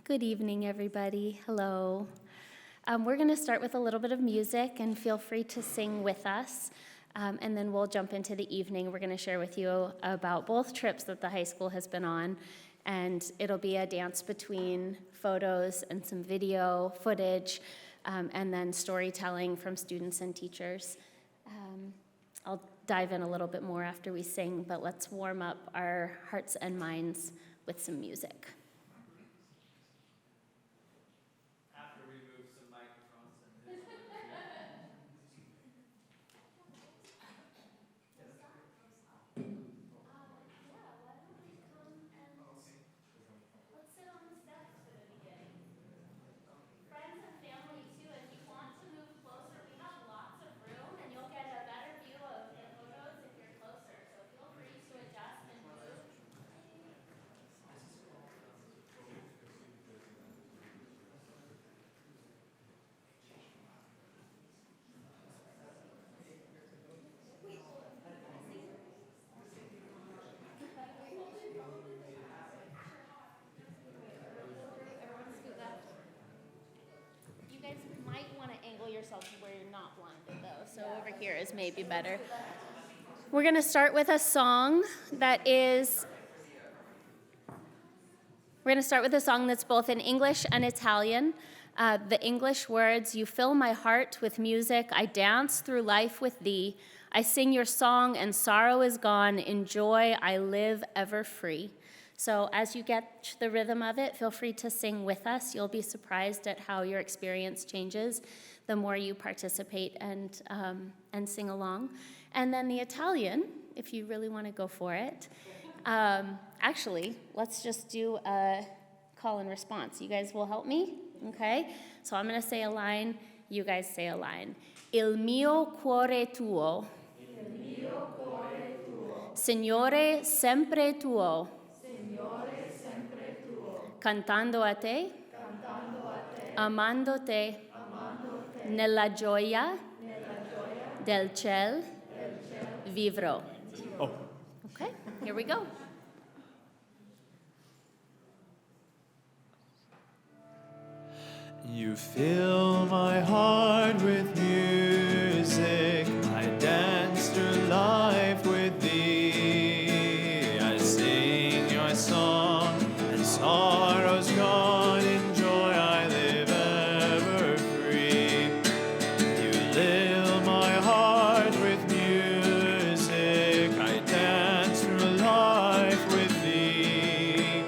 Good evening, everybody. Hello. We're going to start with a little bit of music, and feel free to sing with us. And then we'll jump into the evening. We're going to share with you about both trips that the high school has been on. And it'll be a dance between photos and some video footage, and then storytelling from students and teachers. I'll dive in a little bit more after we sing, but let's warm up our hearts and minds with some music. Yourself where you're not blinded, though, so over here is maybe better. We're going to start with a song that's both in English and Italian. The English words: "You fill my heart with music, I dance through life with thee. I sing your song and sorrow is gone, in joy I live ever free." So as you get the rhythm of it, feel free to sing with us. You'll be surprised at how your experience changes the more you participate and sing along. And then the Italian, if you really want to go for it. Actually, let's just do a call and response. You guys will help me, okay? So I'm going to say a line, you guys say a line. Il mio cuore tuo. Il mio cuore tuo. Signore, sempre tuo. Signore, sempre tuo. Cantando a te. Cantando a te. Amando te. Nella gioia del ciel vivrò. Oh. Okay, here we go. You fill my heart with music, I dance through life with thee. I sing your song and sorrow's gone, in joy I live ever free. You fill my heart with music, I dance through life with thee.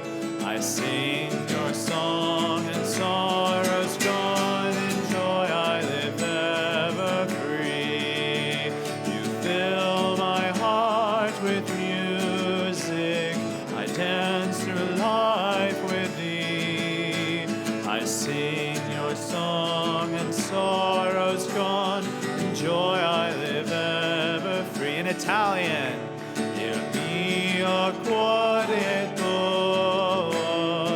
I sing your song and sorrow's gone, in joy I live ever free. You fill my heart with music, I dance through life with thee. I sing your song and sorrow's gone, in joy I live ever free. In Italian, il mio cuore tuo,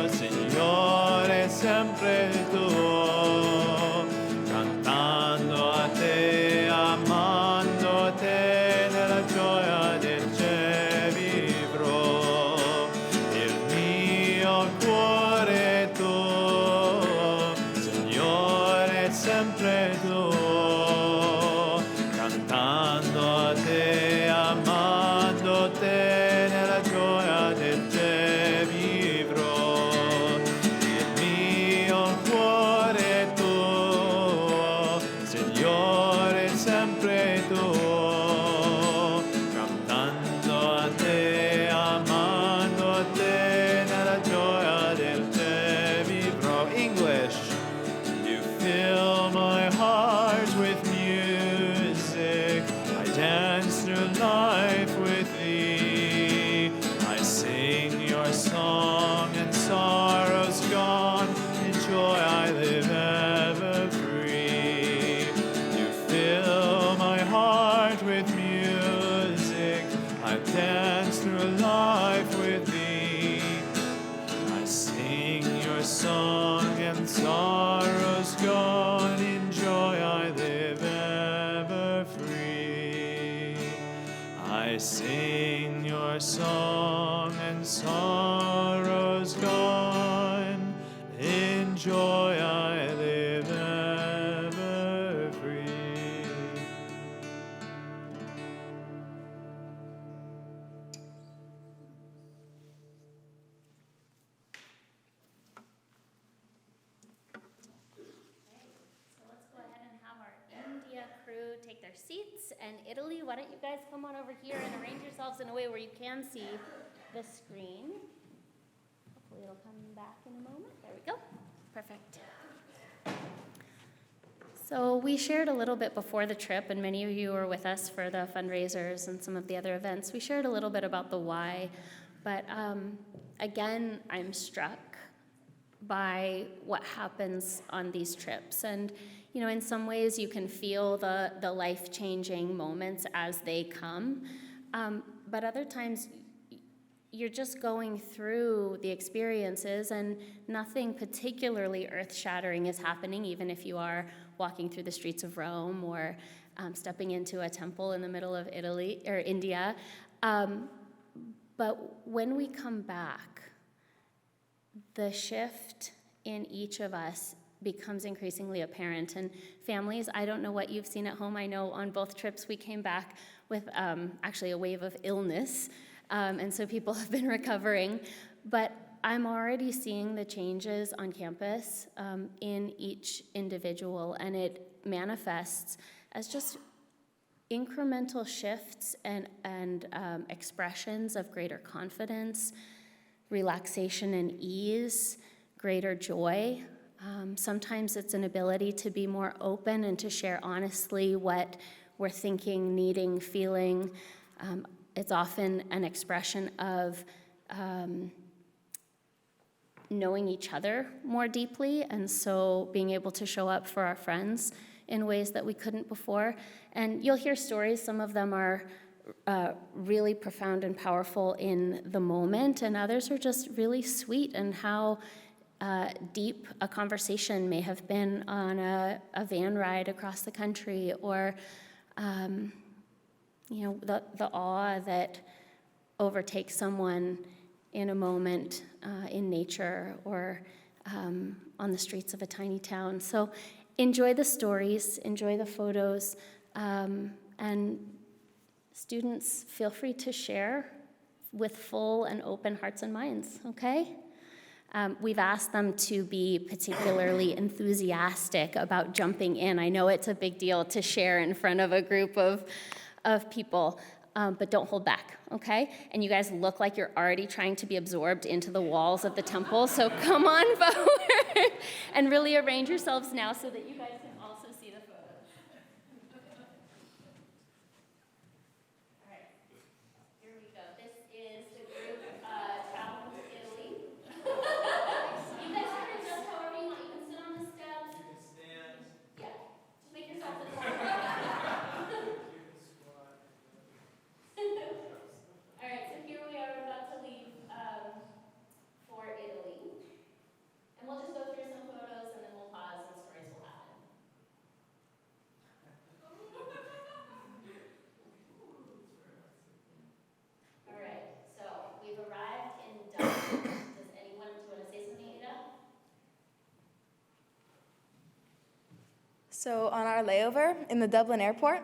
Signore, sempre tuo, cantando a te, amando te, nella gioia del cielo vivrò. Il mio cuore tuo, Signore, sempre tuo, cantando a te, amando te, nella gioia del cielo vivrò. Il mio cuore tuo, Signore, sempre tuo, cantando a te, amando te, nella gioia del cielo vivrò. English. You fill my heart with music, I dance through life with thee. I sing your song and sorrow's gone, in joy I live ever free. You fill my heart with music, I dance through life with thee. I sing your song and sorrow's gone, in joy I live ever free. I sing your song and sorrow's gone, in take their seats. And Italy, why don't you guys come on over here and arrange yourselves in a way where you can see the screen. Hopefully it'll come back in a moment. There we go. Perfect. So we shared a little bit before the trip, and many of you were with us for the fundraisers and some of the other events. We shared a little bit about the why, but again, I'm struck by what happens on these trips. And, you know, in some ways you can feel the life-changing moments as they come, but other times you're just going through the experiences and nothing particularly earth-shattering is happening, even if you are walking through the streets of Rome or stepping into a temple in the middle of Italy or India. But when we come back, the shift in each of us becomes increasingly apparent. And families, I don't know what you've seen at home. I know on both trips we came back with actually a wave of illness, and so people have been recovering. But I'm already seeing the changes on campus in each individual, and it manifests as just incremental shifts and expressions of greater confidence, relaxation and ease, greater joy. Sometimes it's an ability to be more open and to share honestly what we're thinking, needing, feeling. It's often an expression of knowing each other more deeply, and so being able to show up for our friends in ways that we couldn't before. And you'll hear stories, some of them are really profound and powerful in the moment, and others are just really sweet, and how deep a conversation may have been on a van ride across the country, or you know, the awe that overtakes someone in a moment in nature or on the streets of a tiny town. So enjoy the stories, enjoy the photos, and students, feel free to share with full and open hearts and minds, okay? We've asked them to be particularly enthusiastic about jumping in. I know it's a big deal to share in front of a group of people, but don't hold back, okay? And you guys look like you're already trying to be absorbed into the walls of the temple, so come on forward and really arrange yourselves now so that you guys can also see the photos. All right, here we go. This is the group traveling to Italy. You guys can adjust however you want. You can sit on the steps. You can stand. Yeah, just make yourself at home. All right, so here we are about to leave for Italy. And we'll just go through some photos and then we'll pause and stories will happen. All right, so we've arrived in Dublin. Does anyone, do you want to say something, Ida? So on our layover in the Dublin airport,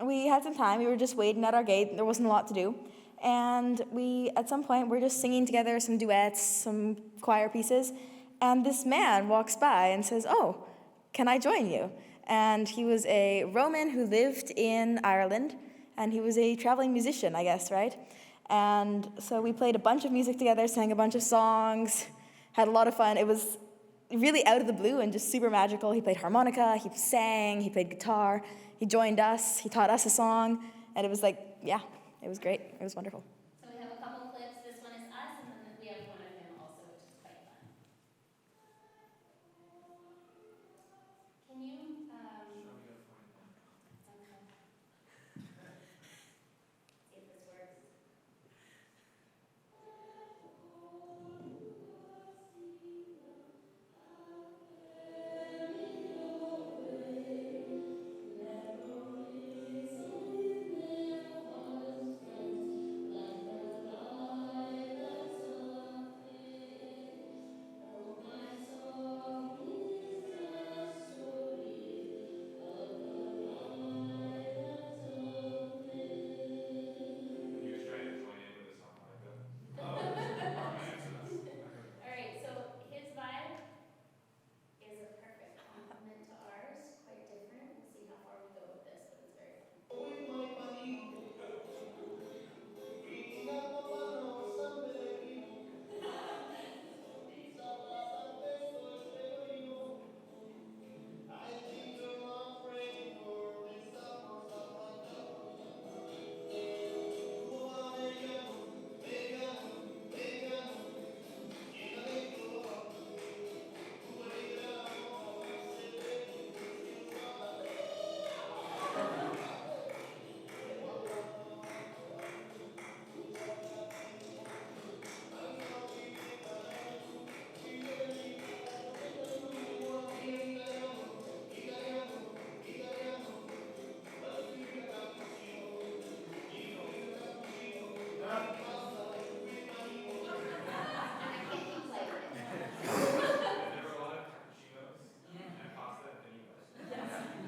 we had some time. We were just waiting at our gate. There wasn't a lot to do. And we, at some point, were just singing together some duets, some choir pieces. And this man walks by and says, "Oh, can I join you?" And he was a Roman who lived in Ireland. And he was a traveling musician, I guess, right? And so we played a bunch of music together, sang a bunch of songs, had a lot of fun. It was really out of the blue and just super magical. He played harmonica, he sang, he played guitar. He joined us, he taught us a song, and it was like, yeah, it was great. It was wonderful. So we have a couple clips. This one is us, and then we have one of him also, which is quite fun. Can you, okay. See if this works.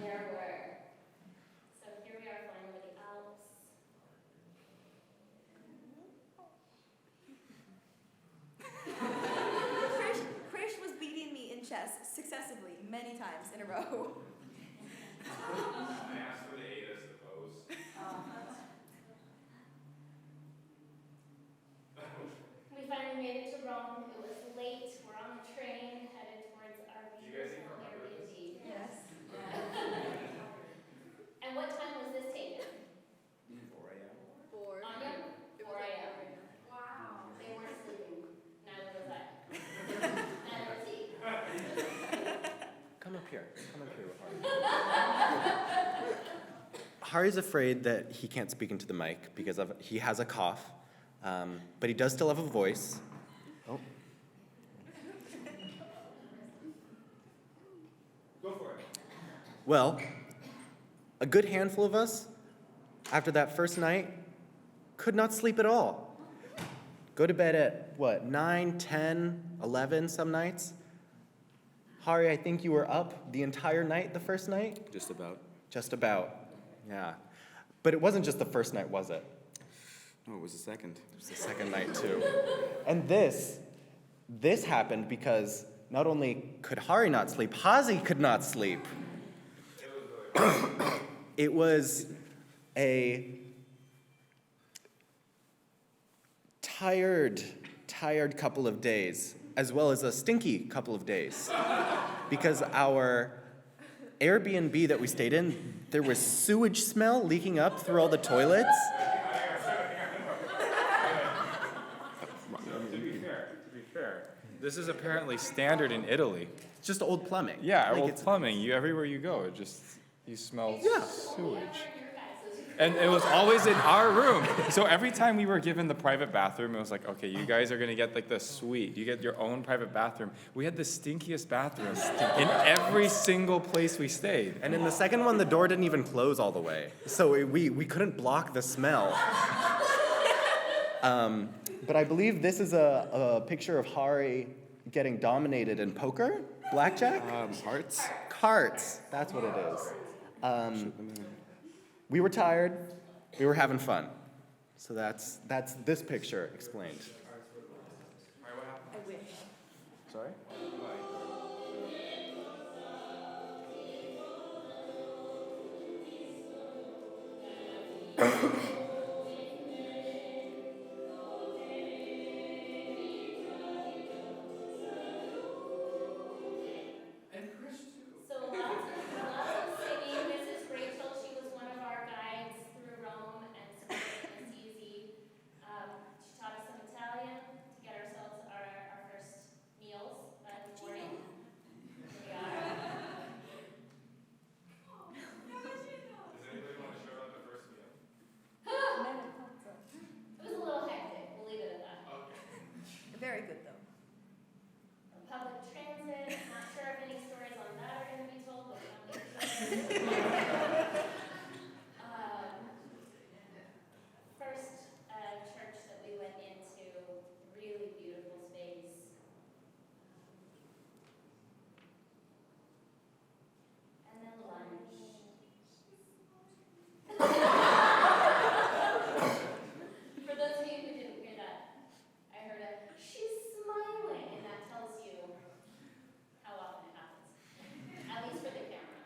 There were. So here we are flying over the Alps. Krish was beating me in chess successively many times in a row. I asked for the 8 as the pose. We finally made it to Rome. It was late. We're on the train headed towards our Do you guys even beautiful remember this? Airbnb. Yes. And what time was this taken? 4 a.m. Anya? 4 a.m. Wow. They weren't sleeping. Neither was I. Neither was he. Come up here. Come up here, Hari. Hari's afraid that he can't speak into the mic because he has a cough, but he does still have a voice. Oh. Go for it. Well, a good handful of us, after that first night, could not sleep at all. Go to bed at, what, 9, 10, 11 some nights? Hari, I think you were up the entire night the first night? Just about. Just about, yeah. But it wasn't just the first night, was it? No, it was the second. It was the second night, too. And this happened because not only could Hari not sleep, Hazi could not sleep. It was a tired couple of days, as well as a stinky couple of days, because our Airbnb that we stayed in, there was sewage smell leaking up through all the toilets. To be fair, this is apparently standard in Italy. It's just old plumbing. Yeah, Like, old it's- plumbing. Everywhere you go, you smell Yeah. sewage. And it was always in our room. So every time we were given the private bathroom, it was like, okay, you guys are gonna get like the suite. You get your own private bathroom. We had the stinkiest bathroom in every single place we stayed. And in the second one, the door didn't even close all the way. So we couldn't block the smell. But I believe this is a picture of Hari getting dominated in poker? Blackjack? Hearts? Cards. That's what it is. We were tired. We were having fun. So that's this picture explained. I wish. Sorry? So lots of singing. This is Rachel. She was one of our guides through Rome and Spain and Assisi. She taught us some Italian to get ourselves our first meals that morning. Here we are. Does anybody want to show up the first meal? It was a little hectic. We'll leave it at that. Very good though. Public transit. Not sure if any stories on that are going to be told, but first church that we went into, really beautiful space. And then lunch. For those of you who didn't hear that, I heard she's smiling, and that tells you how often it happens. At least for the camera.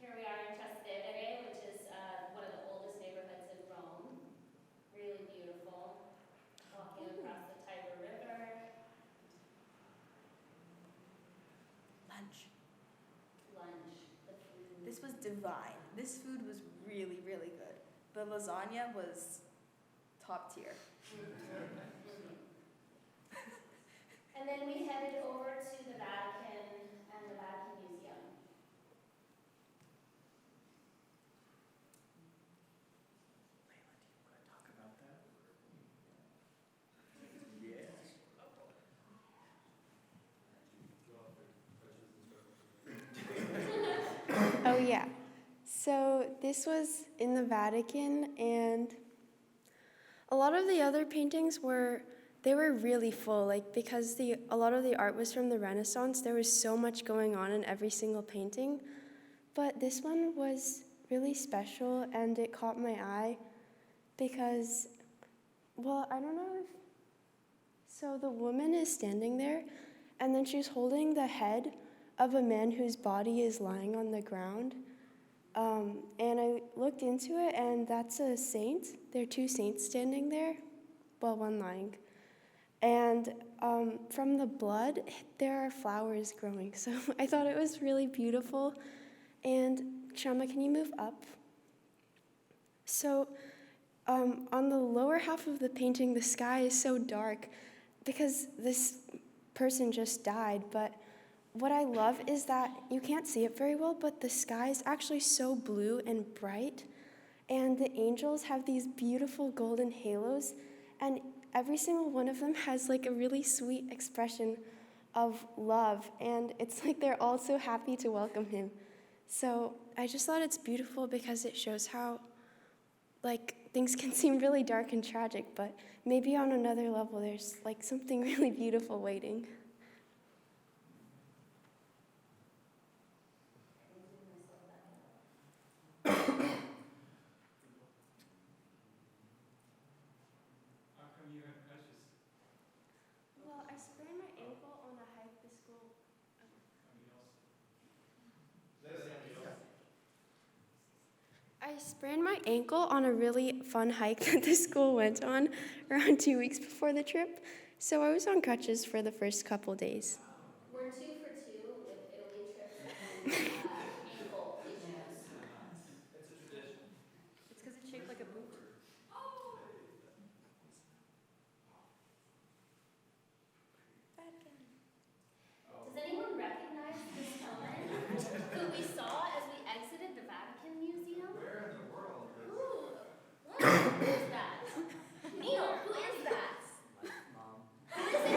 Here we are in Trastevere, which is one of the oldest neighborhoods in Rome. Really beautiful. Walking across the Tiber River. Lunch. Lunch. The food. This was divine. This food was really, really good. The lasagna was top tier. And then we headed over to the Vatican and the Vatican Museum. Oh, yeah. So this was in the Vatican, and A lot of the other paintings were really full, like because a lot of the art was from the Renaissance. There was so much going on in every single painting, but this one was really special and it caught my eye because, well, I don't know if, so the woman is standing there and then she's holding the head of a man whose body is lying on the ground. And I looked into it, and that's a saint. There are two saints standing there, well, one lying. And from the blood, there are flowers growing. So I thought it was really beautiful. And Shama, can you move up? So on the lower half of the painting, the sky is so dark because this person just died, but what I love is that you can't see it very well, but the sky is actually so blue and bright, and the angels have these beautiful golden halos, and every single one of them has like a really sweet expression of love, and it's like they're all so happy to welcome him. So I just thought it's beautiful because it shows how like things can seem really dark and tragic, but maybe on another level there's like something really beautiful waiting. Well, I sprained my ankle on a hike to school. I sprained my ankle on a really fun hike that the school went on around 2 weeks before the trip, so I was on crutches for the first couple days. We're 2 for 2 with Italy trips and ankle issues. It's because it's shaped like a boot. Does anyone recognize this woman who we saw as we exited the Vatican Museum? Where in the world? What? Who is that? Neil, who is that? Mom. Who is it?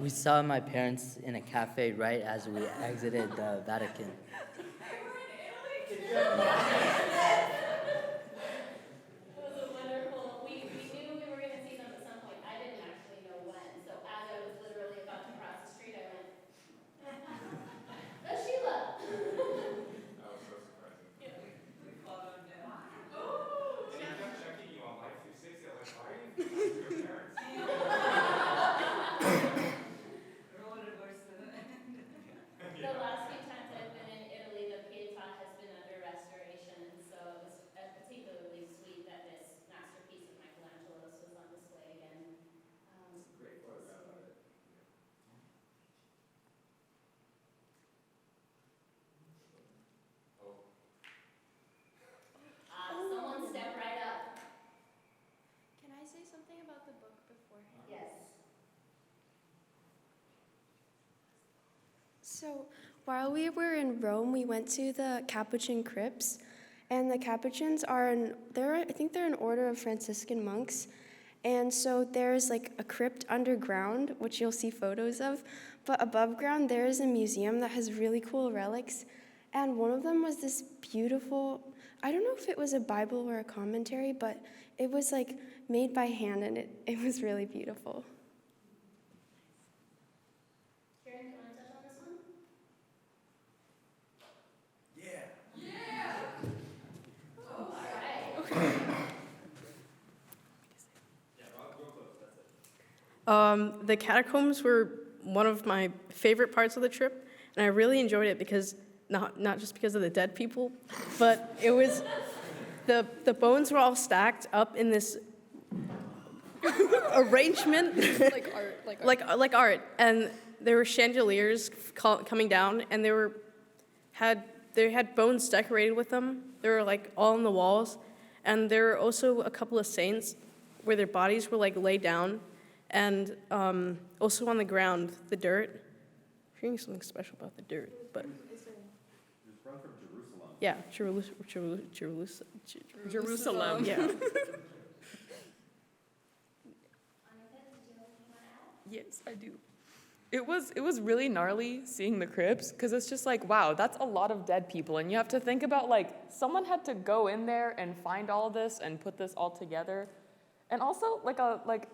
We saw my parents in a cafe right as we exited the Vatican. It was a wonderful. We knew we were going to see them at some point. I didn't actually know when. So as I was literally about to cross the street, I went, "That's Sheila." That was so surprising. Yeah. She kept checking you on Life 360. I was like, why are you your parents? The last few times I've been in Italy, the Pietà has been under restoration, and so it was particularly sweet that this masterpiece of Michelangelo's was on display again. Great photograph of it. Someone step right up. Can I say something about the book beforehand? Yes. So while we were in Rome, we went to the Capuchin crypts, and the Capuchins are I think they're an order of Franciscan monks, and so there's like a crypt underground, which you'll see photos of, but above ground there is a museum that has really cool relics, and one of them was this beautiful, I don't know if it was a Bible or a commentary, but it was like made by hand, and it was really beautiful. Karen, do you want to touch on this one? The catacombs were one of my favorite parts of the trip, and I really enjoyed it because, not just because of the dead people, but it was, the bones were all stacked up in this arrangement. Like art. And there were chandeliers coming down, and they had bones decorated with them. They were like all on the walls. And there were also a couple of saints where their bodies were like laid down, and also on the ground, the dirt. I'm hearing something special about the dirt, but. It's run from Jerusalem. Yeah, Jerusalem. Yeah. Anika, did you have anything you want to add? Yes, I do. it was really gnarly seeing the crypts because it's just like, wow, that's a lot of dead people. And you have to think about like someone had to go in there and find all this and put this all together. And also like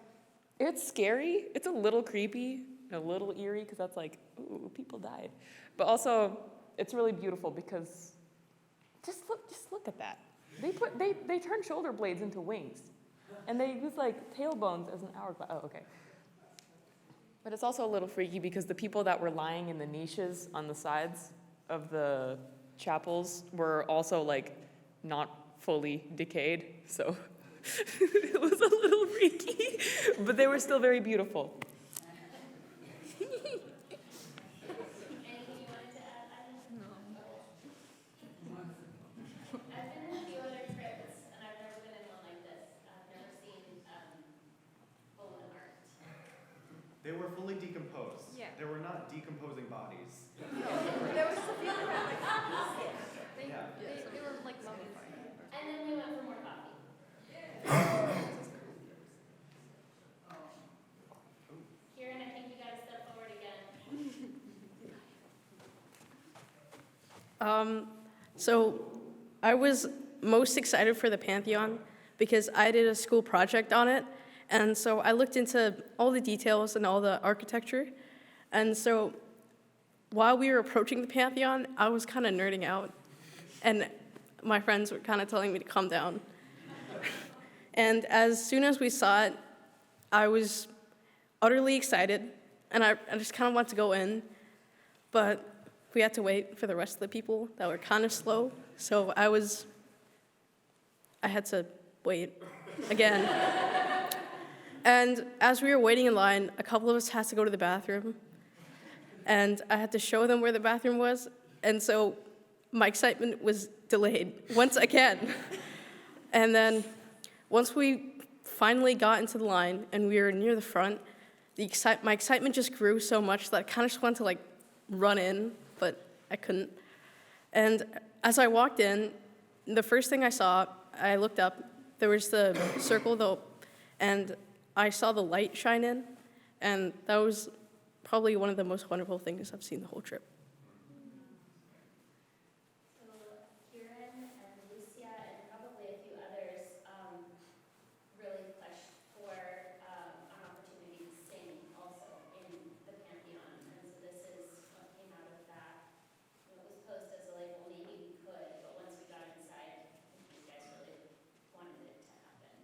it's scary. It's a little creepy, a little eerie because that's like, ooh, people died. But also it's really beautiful because just look at that. They turn shoulder blades into wings. And they use like tailbones as an hourglass. Oh, okay. But it's also a little freaky because the people that were lying in the niches on the sides of the chapels were also like not fully decayed. So it was a little freaky, but they were still very beautiful. They were fully decomposed. Yeah. They were not decomposing bodies. There was a few that like They were like mummified. And then we went for more coffee. Kieran, I think you gotta step forward again. So I was most excited for the Pantheon because I did a school project on it. And so I looked into all the details and all the architecture. And so while we were approaching the Pantheon, I was kind of nerding out. And my friends were kind of telling me to calm down. And as soon as we saw it, I was utterly excited. And I just kind of wanted to go in. But we had to wait for the rest of the people that were kind of slow. So I had to wait again. And as we were waiting in line, a couple of us had to go to the bathroom. And I had to show them where the bathroom was. And so my excitement was delayed once again. And then once we finally got into the line and we were near the front, my excitement just grew so much that I kind of just wanted to like run in, but I couldn't. And as I walked in, the first thing I saw, I looked up, there was the circle though, and I saw the light shine in, and that was probably one of the most wonderful things I've seen the whole trip. So Kieran and Lucia and probably a few others really pushed for an opportunity to sing also in the Pantheon. And so this is what came out of that. It was posed as a label, maybe we could, but once we got inside, I think you guys really wanted it to happen.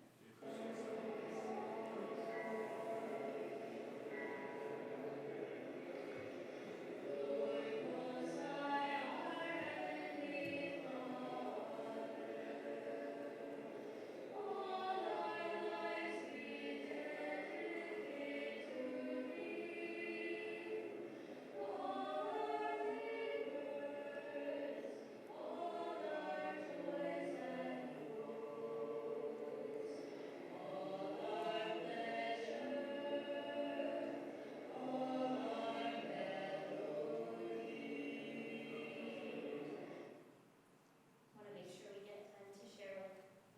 Want to make sure we get time to share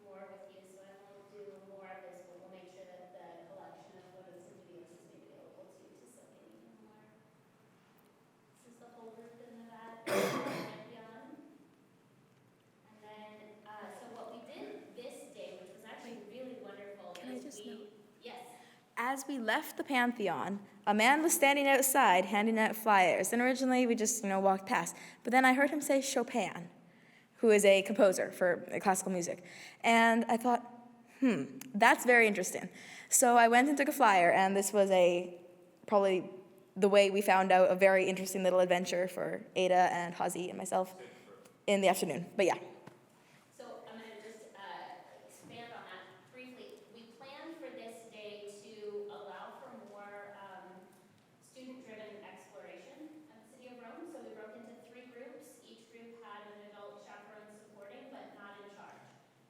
more with you, so I won't do more of this, but we'll make sure that the collection of photos and videos is made available to you to soak in even more. This is the whole group in the Pantheon. And then, so what we did this day, which was actually really wonderful, Can I is just note? Yes. As we left the Pantheon, a man was standing outside handing out flyers. And originally we just, walked past. But then I heard him say Chopin, who is a composer for classical music. And I thought, that's very interesting. So I went and took a flyer, and this was probably the way we found out a very interesting little adventure for Ada and Hazi and myself in the afternoon. But yeah. So I'm going to just expand on that briefly. We planned for this day to allow for more student-driven exploration of the city of Rome. So we broke into 3 groups. Each group had an adult chaperone supporting, but not in charge.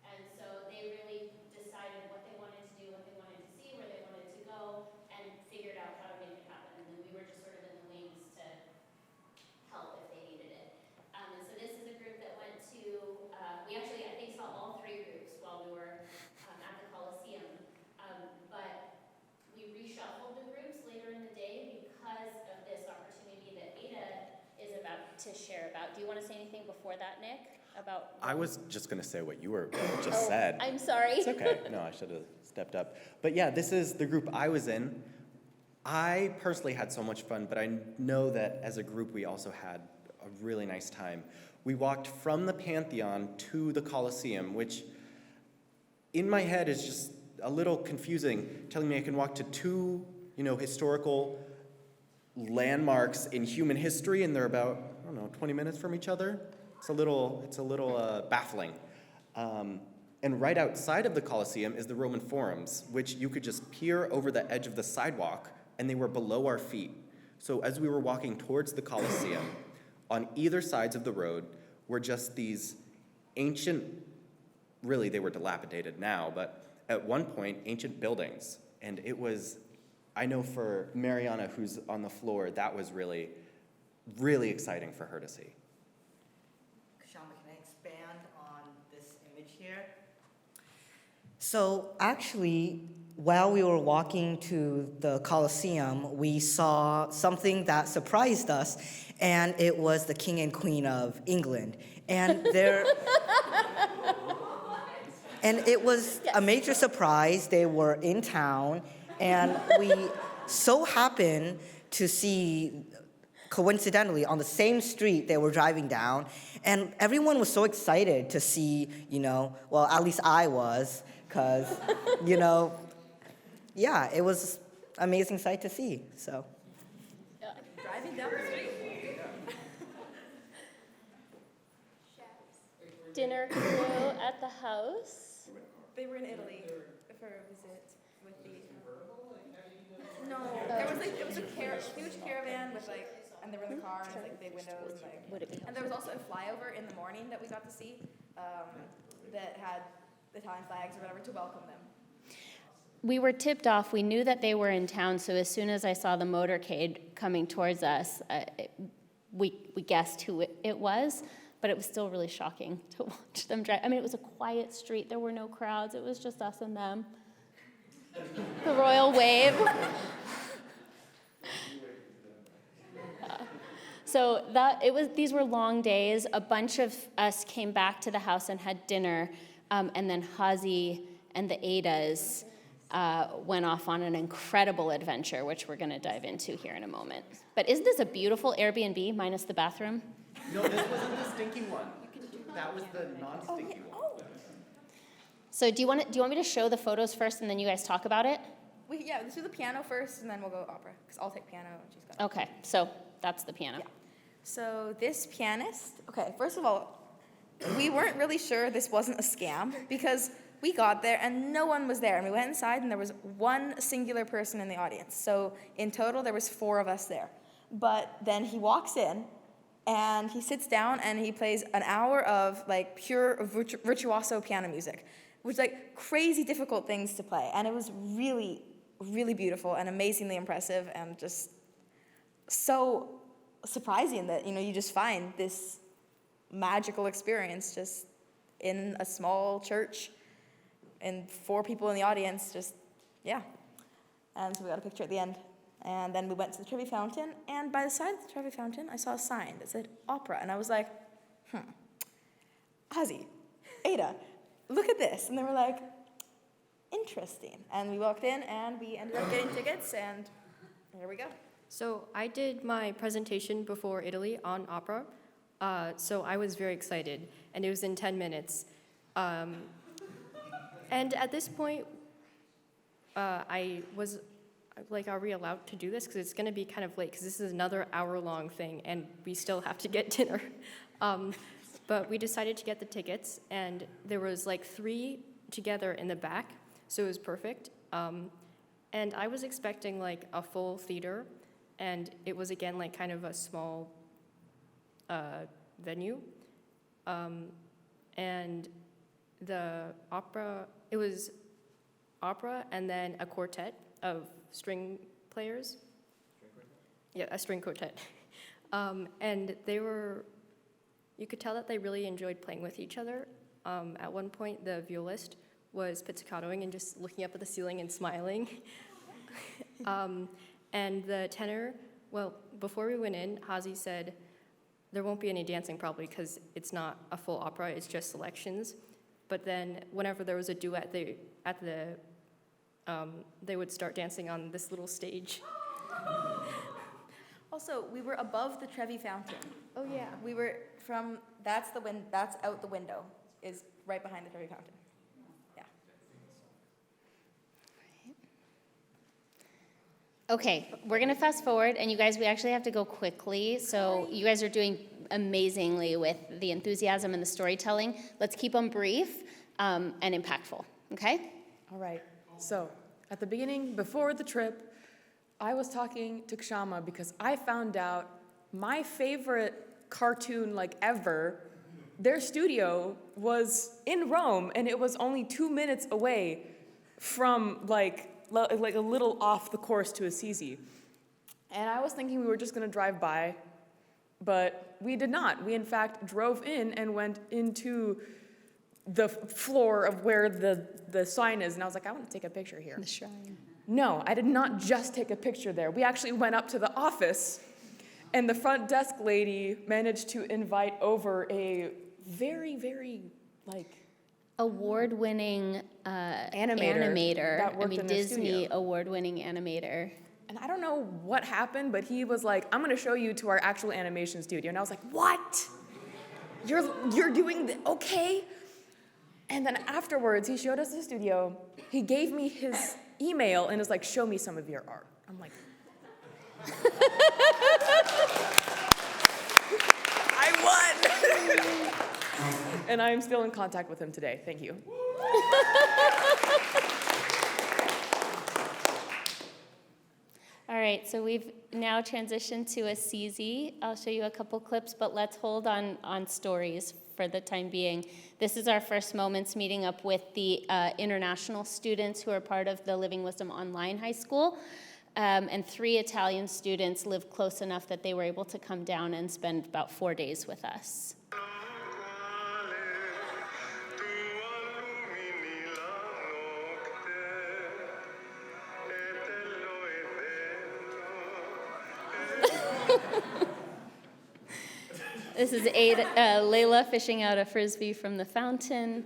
And so they really decided what they wanted to do, what they wanted to see, where they wanted to go, and figured out how to make it happen. And then we were just sort of in the wings to help if they needed it. And so this is a group that went to to share about. Do you want to say anything before that, Nick? About I was just going to say what you were just said. I'm sorry. It's okay. No, I should have stepped up. But yeah, this is the group I was in. I personally had so much fun, but I know that as a group we also had a really nice time. We walked from the Pantheon to the Colosseum, which in my head is just a little confusing, telling me I can walk to two, historical landmarks in human history, and they're about, 20 minutes from each other. It's a little baffling. And right outside of the Colosseum is the Roman Forums, which you could just peer over the edge of the sidewalk, and they were below our feet. So as we were walking towards the Colosseum, on either sides of the road were just these ancient, really they were dilapidated now, but at one point, ancient buildings. And it was, I know for Mariana, who's on the floor, that was really, really exciting for her to see. Shama, can I expand on this image here? So actually, while we were walking to the Colosseum, we saw something that surprised us, and it was the King and Queen of England. And and it was a major surprise. They were in town, and we so happened to see, coincidentally, on the same street they were driving down, and everyone was so excited to see, well, at least I was, because, yeah, it was an amazing sight to see, so. Driving down the street. Dinner crew at the house. They were in Italy for a visit with the. No, it was a huge caravan with and they were in the car and big windows and there was also a flyover in the morning that we got to see that had Italian flags or whatever to welcome them. We were tipped off. We knew that they were in town, so as soon as I saw the motorcade coming towards us, we guessed who it was. But it was still really shocking to watch them drive. I mean, it was a quiet street. There were no crowds. It was just us and them. The royal wave. So these were long days. A bunch of us came back to the house and had dinner, and then Hazi and the Adas went off on an incredible adventure, which we're going to dive into here in a moment. But isn't this a beautiful Airbnb minus the bathroom? No, this wasn't the stinky one. That was the non-stinky one. So do you want me to show the photos first, and then you guys talk about it? Let's do the piano first, and then we'll go opera, because I'll take piano, and she's got it. Okay, so that's the piano. Yeah. So this pianist, okay, first of all, we weren't really sure this wasn't a scam, because we got there, and no one was there, and we went inside, and there was one singular person in the audience. So in total, there was 4 of us there. But then he walks in, and he sits down and he plays an hour of pure virtuoso piano music, which crazy difficult things to play. And it was really, really beautiful and amazingly impressive and just so surprising that, you just find this magical experience just in a small church and 4 people in the audience, yeah. And so we got a picture at the end. And then we went to the Trevi Fountain, and by the side of the Trevi Fountain, I saw a sign that said opera, and I was like, Hazi, Ada, look at this. And they were like, interesting. And we walked in, and we ended up getting tickets, and here we go. So I did my presentation before Italy on opera, so I was very excited, and it was in 10 minutes. And at this point, I was are we allowed to do this? Because it's going to be kind of late, because this is another hour-long thing, and we still have to get dinner. But we decided to get the tickets, and there was 3 together in the back, so it was perfect. And I was expecting a full theater, and it was again kind of a small venue. And the opera, it was opera and then a quartet of string players. Yeah, a string quartet. And you could tell that they really enjoyed playing with each other. At one point, the violist was pizzicatoing and just looking up at the ceiling and smiling. And the tenor, well, before we went in, Hazi said, there won't be any dancing probably because it's not a full opera, it's just selections. But then whenever there was a duet, they would start dancing on this little stage. Also, we were above the Trevi Fountain. Oh yeah. We were that's out the window, is right behind the Trevi Fountain. Yeah. Okay, we're gonna fast forward, and you guys, we actually have to go quickly. So you guys are doing amazingly with the enthusiasm and the storytelling. Let's keep them brief and impactful, okay? All right. So at the beginning, before the trip, I was talking to Kshama because I found out my favorite cartoon like ever, their studio was in Rome, and it was only 2 minutes away from like a little off the course to Assisi. And I was thinking we were just gonna drive by, but we did not. We in fact drove in and went into the floor of where the sign is, and I was like, I want to take a picture here. The shrine. No, I did not just take a picture there. We actually went up to the office, and the front desk lady managed to invite over a very, very, like, award-winning animator that worked in their Disney studio. award-winning animator. And I don't know what happened, but he was like, I'm gonna show you to our actual animation studio. And I was like, what? You're doing okay? And then afterwards, he showed us the studio. He gave me his email and was like, show me some of your art. I'm like, I won! And I'm still in contact with him today. Thank you. All right, so we've now transitioned to Assisi. I'll show you a couple clips, but let's hold on stories for the time being. This is our first moments meeting up with the international students who are part of the Living Wisdom Online High School. And 3 Italian students lived close enough that they were able to come down and spend about 4 days with us. This is Layla fishing out a frisbee from the fountain.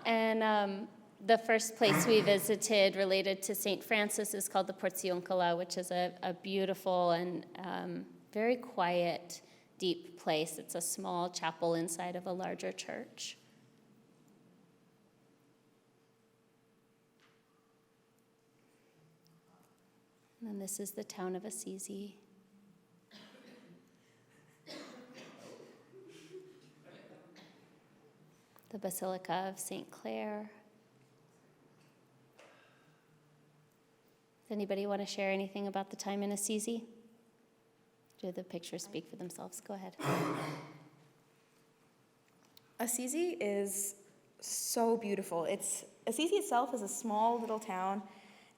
And the first place we visited related to St. Francis is called the Porziuncola, which is a beautiful and very quiet, deep place. It's a small chapel inside of a larger church. And then this is the town of Assisi. The Basilica of St. Clare. Does anybody want to share anything about the time in Assisi? Do the pictures speak for themselves? Go ahead. Assisi is so beautiful. Assisi itself is a small little town,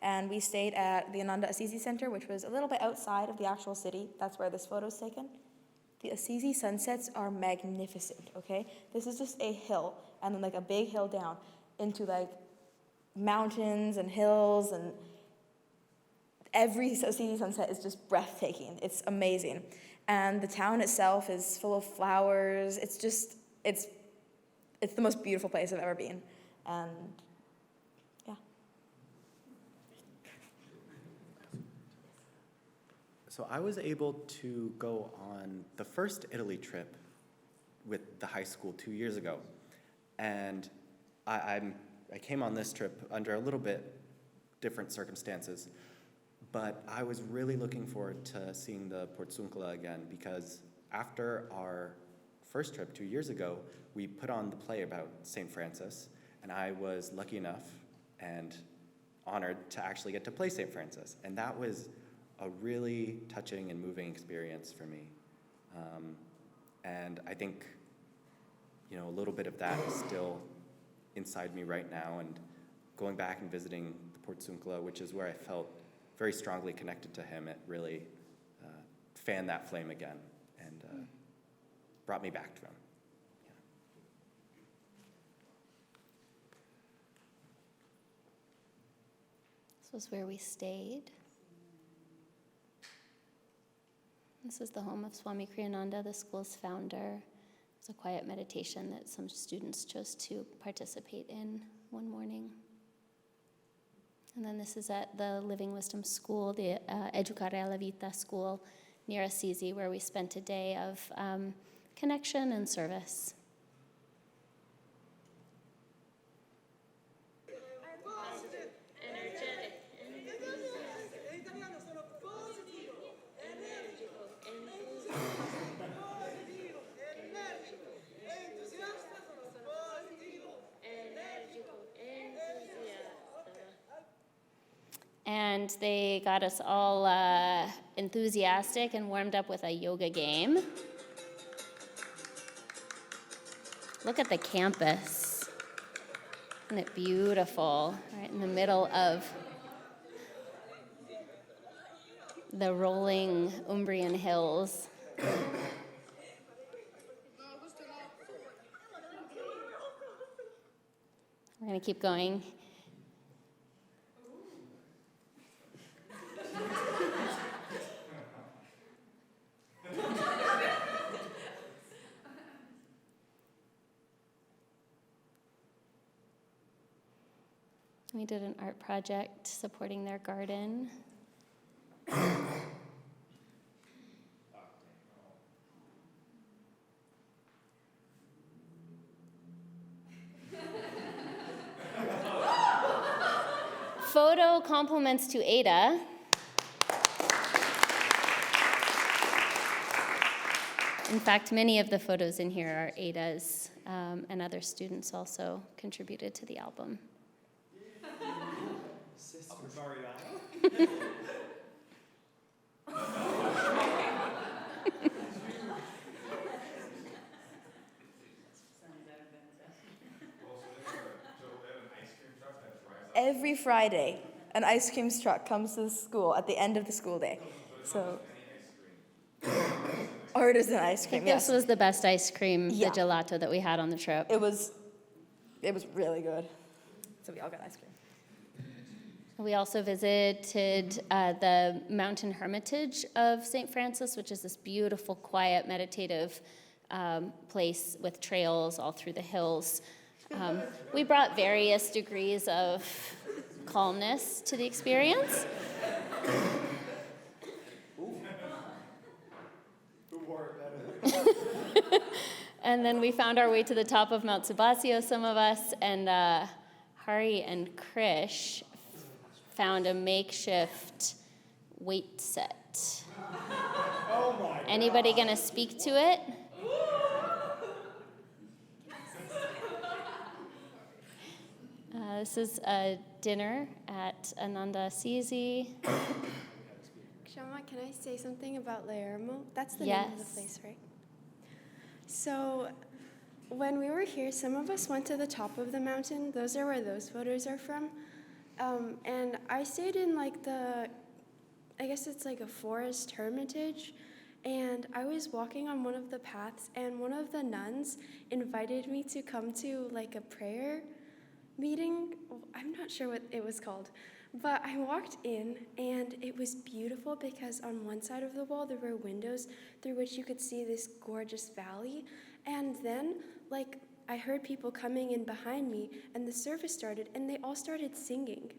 and we stayed at the Ananda Assisi Center, which was a little bit outside of the actual city. That's where this photo's taken. The Assisi sunsets are magnificent, okay? This is just a hill, and then like a big hill down into like mountains and hills, and every Assisi sunset is just breathtaking. It's amazing. And the town itself is full of flowers. It's the most beautiful place I've ever been. And yeah. So I was able to go on the first Italy trip with the high school 2 years ago. And I came on this trip under a little bit different circumstances, but I was really looking forward to seeing the Porziuncola again, because after our first trip 2 years ago, we put on the play about St. Francis, and I was lucky enough and honored to actually get to play St. Francis. And that was a really touching and moving experience for me. And I think, a little bit of that is still inside me right now, and going back and visiting the Porziuncola, which is where I felt very strongly connected to him, it really fanned that flame again and brought me back to him. Yeah. This was where we stayed. This is the home of Swami Kriyananda, the school's founder. It's a quiet meditation that some students chose to participate in one morning. And then this is at the Living Wisdom School, the Educare la Vita school near Assisi, where we spent a day of connection and service. And they got us all enthusiastic and warmed up with a yoga game. Look at the campus. Isn't it beautiful? Right in the middle of the rolling Umbrian hills. We're going to keep going. We did an art project supporting their garden. Photo compliments to Ada. In fact, many of the photos in here are Ada's, and other students also contributed to the album. Every Friday, an ice cream truck comes to the school at the end of the school day. So, artisan ice cream, yes. This was the best ice cream, Yeah. the gelato that we had on the trip. It was really good. So we all got ice cream. We also visited the Mountain Hermitage of St. Francis, which is this beautiful, quiet, meditative place with trails all through the hills. We brought various degrees of calmness to the experience. And then we found our way to the top of Mount Subasio, some of us, and Hari and Krish found a makeshift weight set. Anybody gonna speak to it? This is a dinner at Ananda Assisi. Kshama, can I say something about Lermo? That's the name of the place, right? So, when we were here, some of us went to the top of the mountain. Those are where those photos are from. And I stayed in like I guess it's like a forest hermitage. And I was walking on one of the paths, and one of the nuns invited me to come to like a prayer meeting. I'm not sure what it was called. But I walked in, and it was beautiful because on one side of the wall there were windows through which you could see this gorgeous valley. And then, like, I heard people coming in behind me, and the service started, and they all started singing.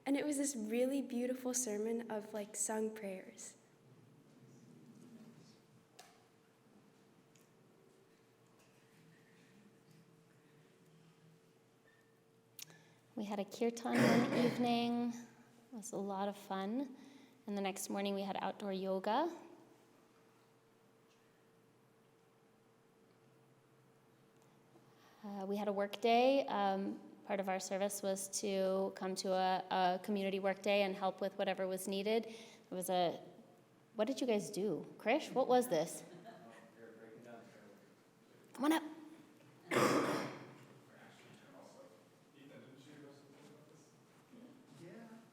And it was this really beautiful sermon of, like, sung prayers. We had a kirtan one evening. It was a lot of fun. And the next morning we had outdoor yoga. We had a work day. Part of our service was to come to a community work day and help with whatever was needed. It was what did you guys do? Krish, what was this? Come on up.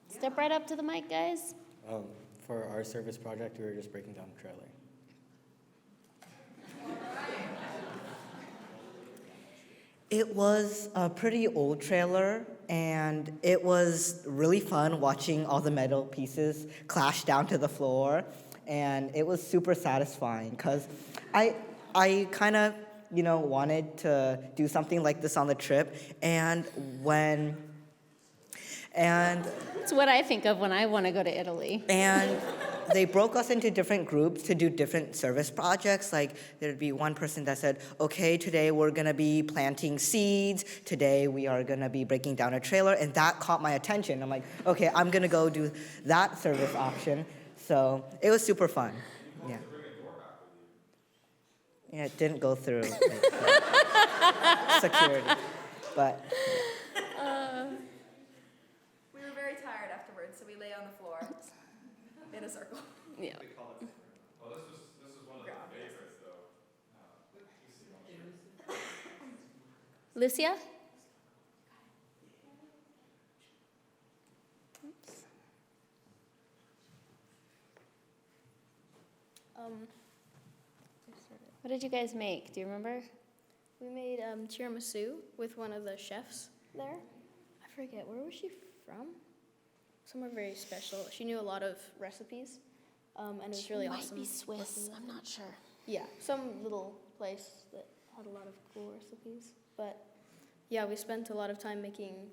Step right up to the mic, guys. For our service project, we were just breaking down a trailer. It was a pretty old trailer, and it was really fun watching all the metal pieces clash down to the floor. and it was super satisfying because I kind of, wanted to do something like this on the trip, and It's what I think of when I want to go to Italy. and they broke us into different groups to do different service projects. Like there'd be one person that said, okay, today we're gonna be planting seeds. Today we are gonna be breaking down a trailer. And that caught my attention. I'm like, okay, I'm gonna go do that service option. So it was super fun. Yeah. Yeah, it didn't go through security, but. We were very tired afterwards, so we lay on the floor in a circle. Yeah. Oh, this was one of the favorites, though. Lucia? What did you guys make? Do you remember? We made tiramisu with one of the chefs there. I forget, where was she from? Somewhere very special. She knew a lot of recipes, and it was really awesome. Might be Swiss. I'm not sure. Yeah, some little place that had a lot of cool recipes. But yeah, we spent a lot of time making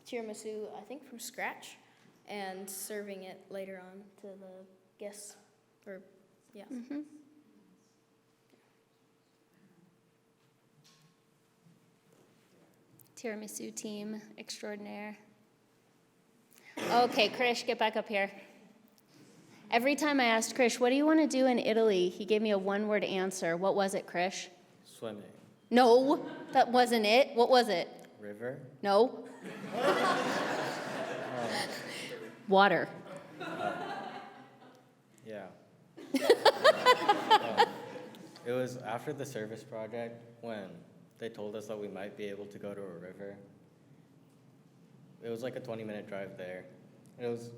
tiramisu, I think from scratch, and serving it later on to the guests. Or, yeah. Mm-hmm. Tiramisu team extraordinaire. Okay, Krish, get back up here. Every time I asked Krish, what do you want to do in Italy? He gave me a one-word answer. What was it, Krish? Swimming. No, that wasn't it. What was it? River. No. Water. Yeah. It was after the service project when they told us that we might be able to go to a river. It was like a 20-minute drive there. It was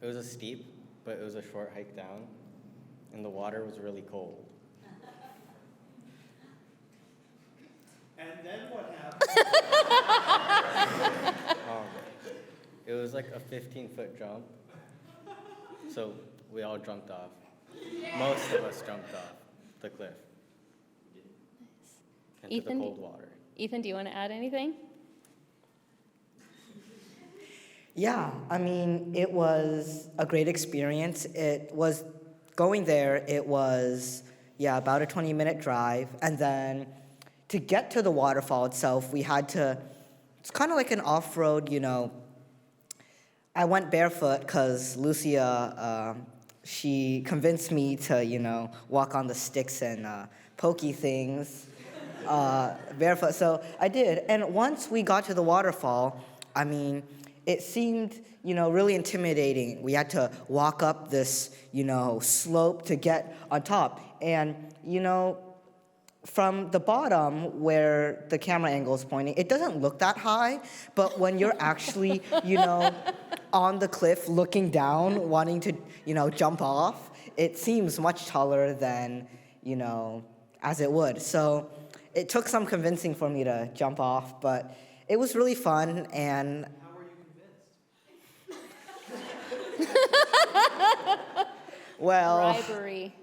a steep, but it was a short hike down, and the water was really cold. And then what happened? It was like a 15-foot jump, so we all jumped off. Most of us jumped off the cliff into the cold water. Ethan, do you want to add anything? Yeah, I mean, it was a great experience. It was going there, it was, about a 20-minute drive. And then to get to the waterfall itself, we had to, it's kind of like an off-road, I went barefoot because Lucia, she convinced me to, walk on the sticks and pokey things barefoot. So I did. And once we got to the waterfall, I mean, it seemed, really intimidating. We had to walk up this, slope to get on top. And, from the bottom where the camera angle is pointing, it doesn't look that high, but when you're actually, on the cliff looking down, wanting to, jump off, it seems much taller than, as it would. So it took some convincing for me to jump off, but it was really fun. And How were you convinced? well, Bribery.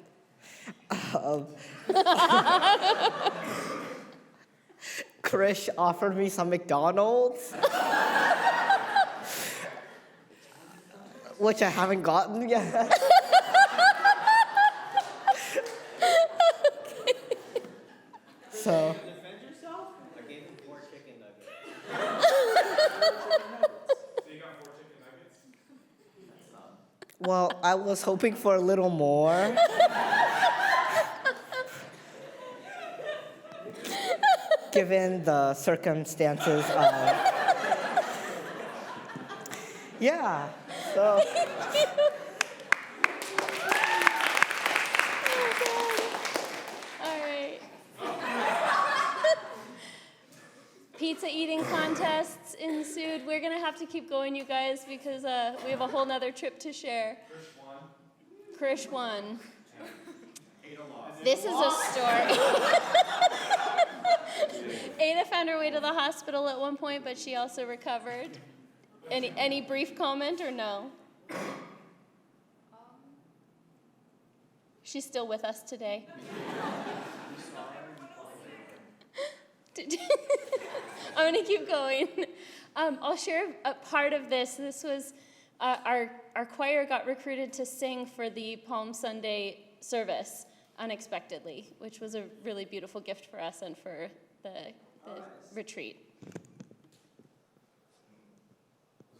Krish offered me some McDonald's, which I haven't gotten yet. So. Defend yourself? I gave him 4 chicken nuggets. So you got 4 chicken nuggets? Well, I was hoping for a little more. Given the circumstances of. Yeah, so. All right. Pizza eating contests ensued. We're gonna have to keep going, you guys, because we have a whole nother trip to share. Krish won. This is a story. Ada found her way to the hospital at one point, but she also recovered. Any brief comment or no? She's still with us today. I'm going to keep going. I'll share a part of this. This was our choir got recruited to sing for the Palm Sunday service unexpectedly, which was a really beautiful gift for us and for the retreat.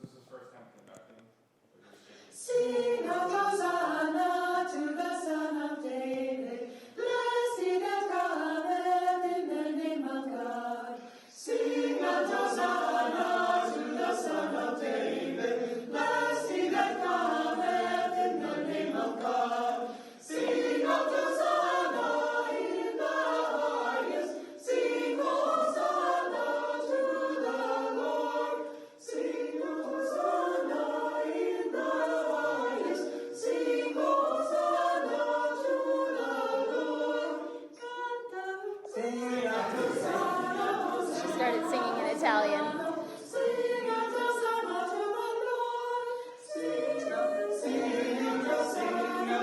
Was this his first time conducting? Sing a Hosanna to the Son of David. Blessed that cometh in the name of God. Sing a Hosanna to the Son of David. Blessed that cometh in the name of God. Sing a Hosanna in the highest. Sing Hosanna to the Lord. Sing Hosanna in the highest. Sing Hosanna to the Lord. Sing Hosanna. She started singing in Italian. Sing Hosanna to the Lord. Sing Hosanna,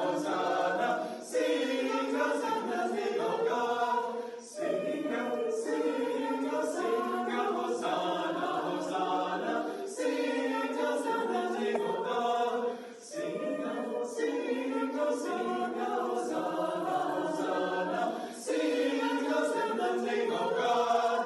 Hosanna. Sing Hosanna, name of God. Sing Hosanna, Hosanna. Sing Hosanna, name of God. Sing Hosanna, Hosanna, Hosanna. Sing Hosanna, name of God.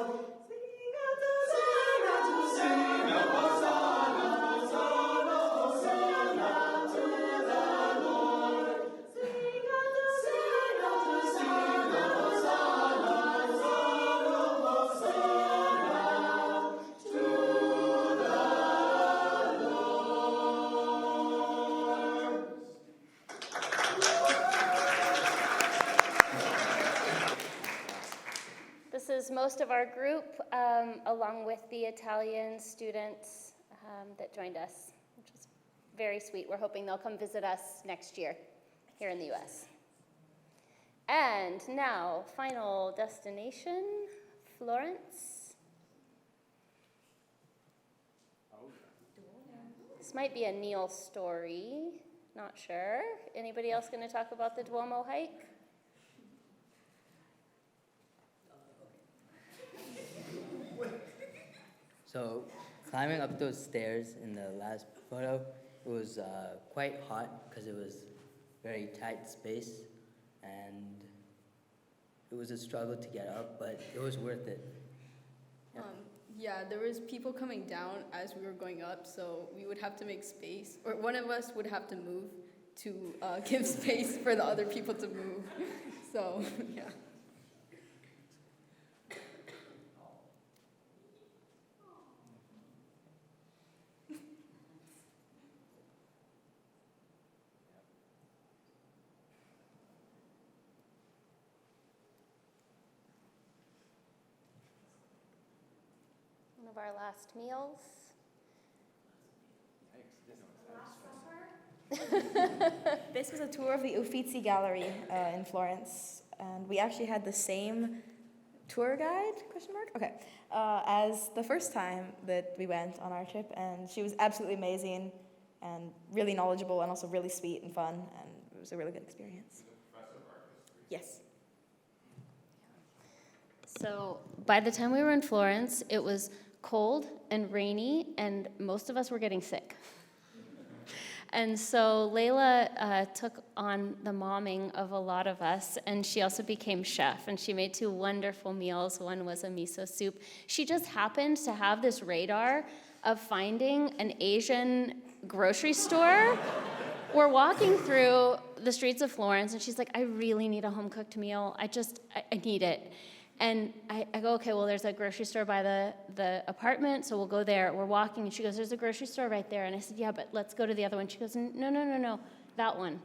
This is most of our group, along with the Italian students that joined us, which is very sweet. We're hoping they'll come visit us next year here in the U.S. And now, final destination, Florence. This might be a Neil story, not sure. Anybody else going to talk about the Duomo hike? So climbing up those stairs in the last photo, it was quite hot because it was very tight space, and it was a struggle to get up, but it was worth it. Yeah, there was people coming down as we were going up, so we would have to make space, or one of us would have to move to give space for the other people to move. So, yeah. One of our last meals. This was a tour of the Uffizi Gallery in Florence, and we actually had the same tour guide, okay, as the first time that we went on our trip, and she was absolutely amazing and really knowledgeable and also really sweet and fun, and it was a really good experience. Yes. So by the time we were in Florence, it was cold and rainy, and most of us were getting sick. And so Layla took on the momming of a lot of us, and she also became chef, and she made 2 wonderful meals. One was a miso soup. She just happened to have this radar of finding an Asian grocery store. We're walking through the streets of Florence, and she's like, I really need a home-cooked meal. I need it. And I go, okay, well, there's a grocery store by the apartment, so we'll go there. We're walking, and she goes, there's a grocery store right there. And I said, yeah, but let's go to the other one. She goes, no, that one.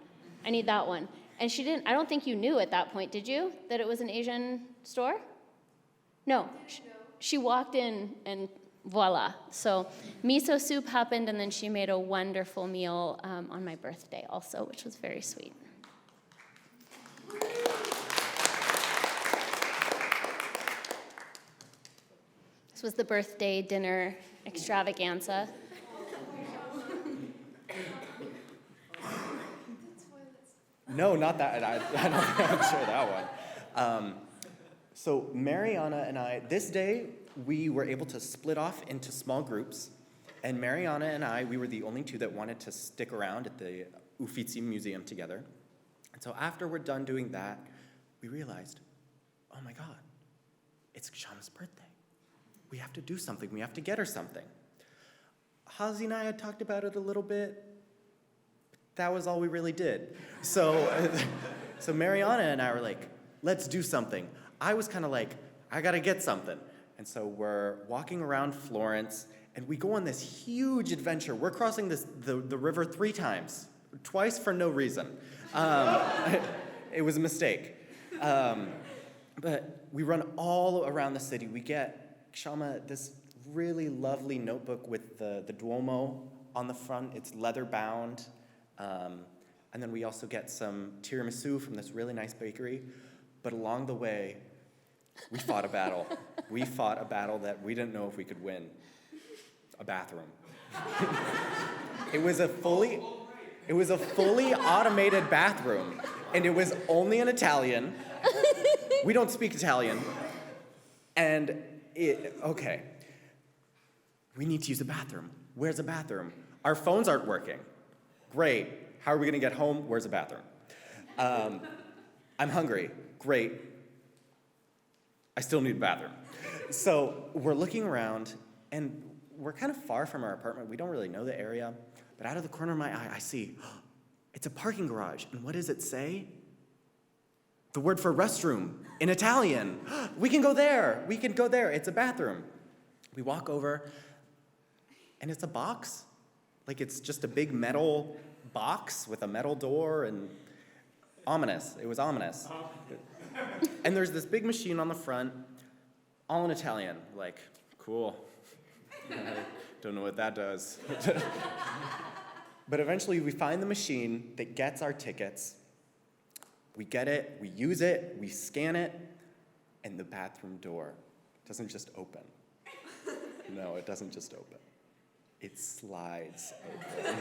I need that one. And she didn't, I don't think you knew at that point, did you, that it was an Asian store? No. She walked in, and voila. So miso soup happened, and then she made a wonderful meal on my birthday also, which was very sweet. This was the birthday dinner extravaganza. No, not that. I don't think I would share that one. So Mariana and I, this day, we were able to split off into small groups. And Mariana and I, we were the only two that wanted to stick around at the Uffizi Museum together. And so after we're done doing that, we realized, oh my God, it's Ksham's birthday. We have to do something. We have to get her something. Hazi and I had talked about it a little bit. That was all we really did. So Mariana and I were like, let's do something. I was kind of like, I gotta get something. And so we're walking around Florence, and we go on this huge adventure. We're crossing the river 3 times, twice for no reason. It was a mistake. But we run all around the city. We get Kshama this really lovely notebook with the Duomo on the front. It's leather bound. And then we also get some tiramisu from this really nice bakery. But along the way, we fought a battle. We fought a battle that we didn't know if we could win. A bathroom. It was a fully automated bathroom, and it was only in Italian. We don't speak Italian. And okay. We need to use a bathroom. Where's a bathroom? Our phones aren't working. Great. How are we gonna get home? Where's a bathroom? I'm hungry. Great. I still need a bathroom. So we're looking around, and we're kind of far from our apartment. We don't really know the area. But out of the corner of my eye, I see, it's a parking garage. And what does it say? The word for restroom in Italian. We can go there. We can go there. It's a bathroom. We walk over, and it's a box. Like it's just a big metal box with a metal door, and ominous. It was ominous. And there's this big machine on the front, all in Italian. Like, cool. Don't know what that does. But eventually we find the machine that gets our tickets. We get it, we use it, we scan it, and the bathroom door doesn't just open. No, it doesn't just open. It slides open.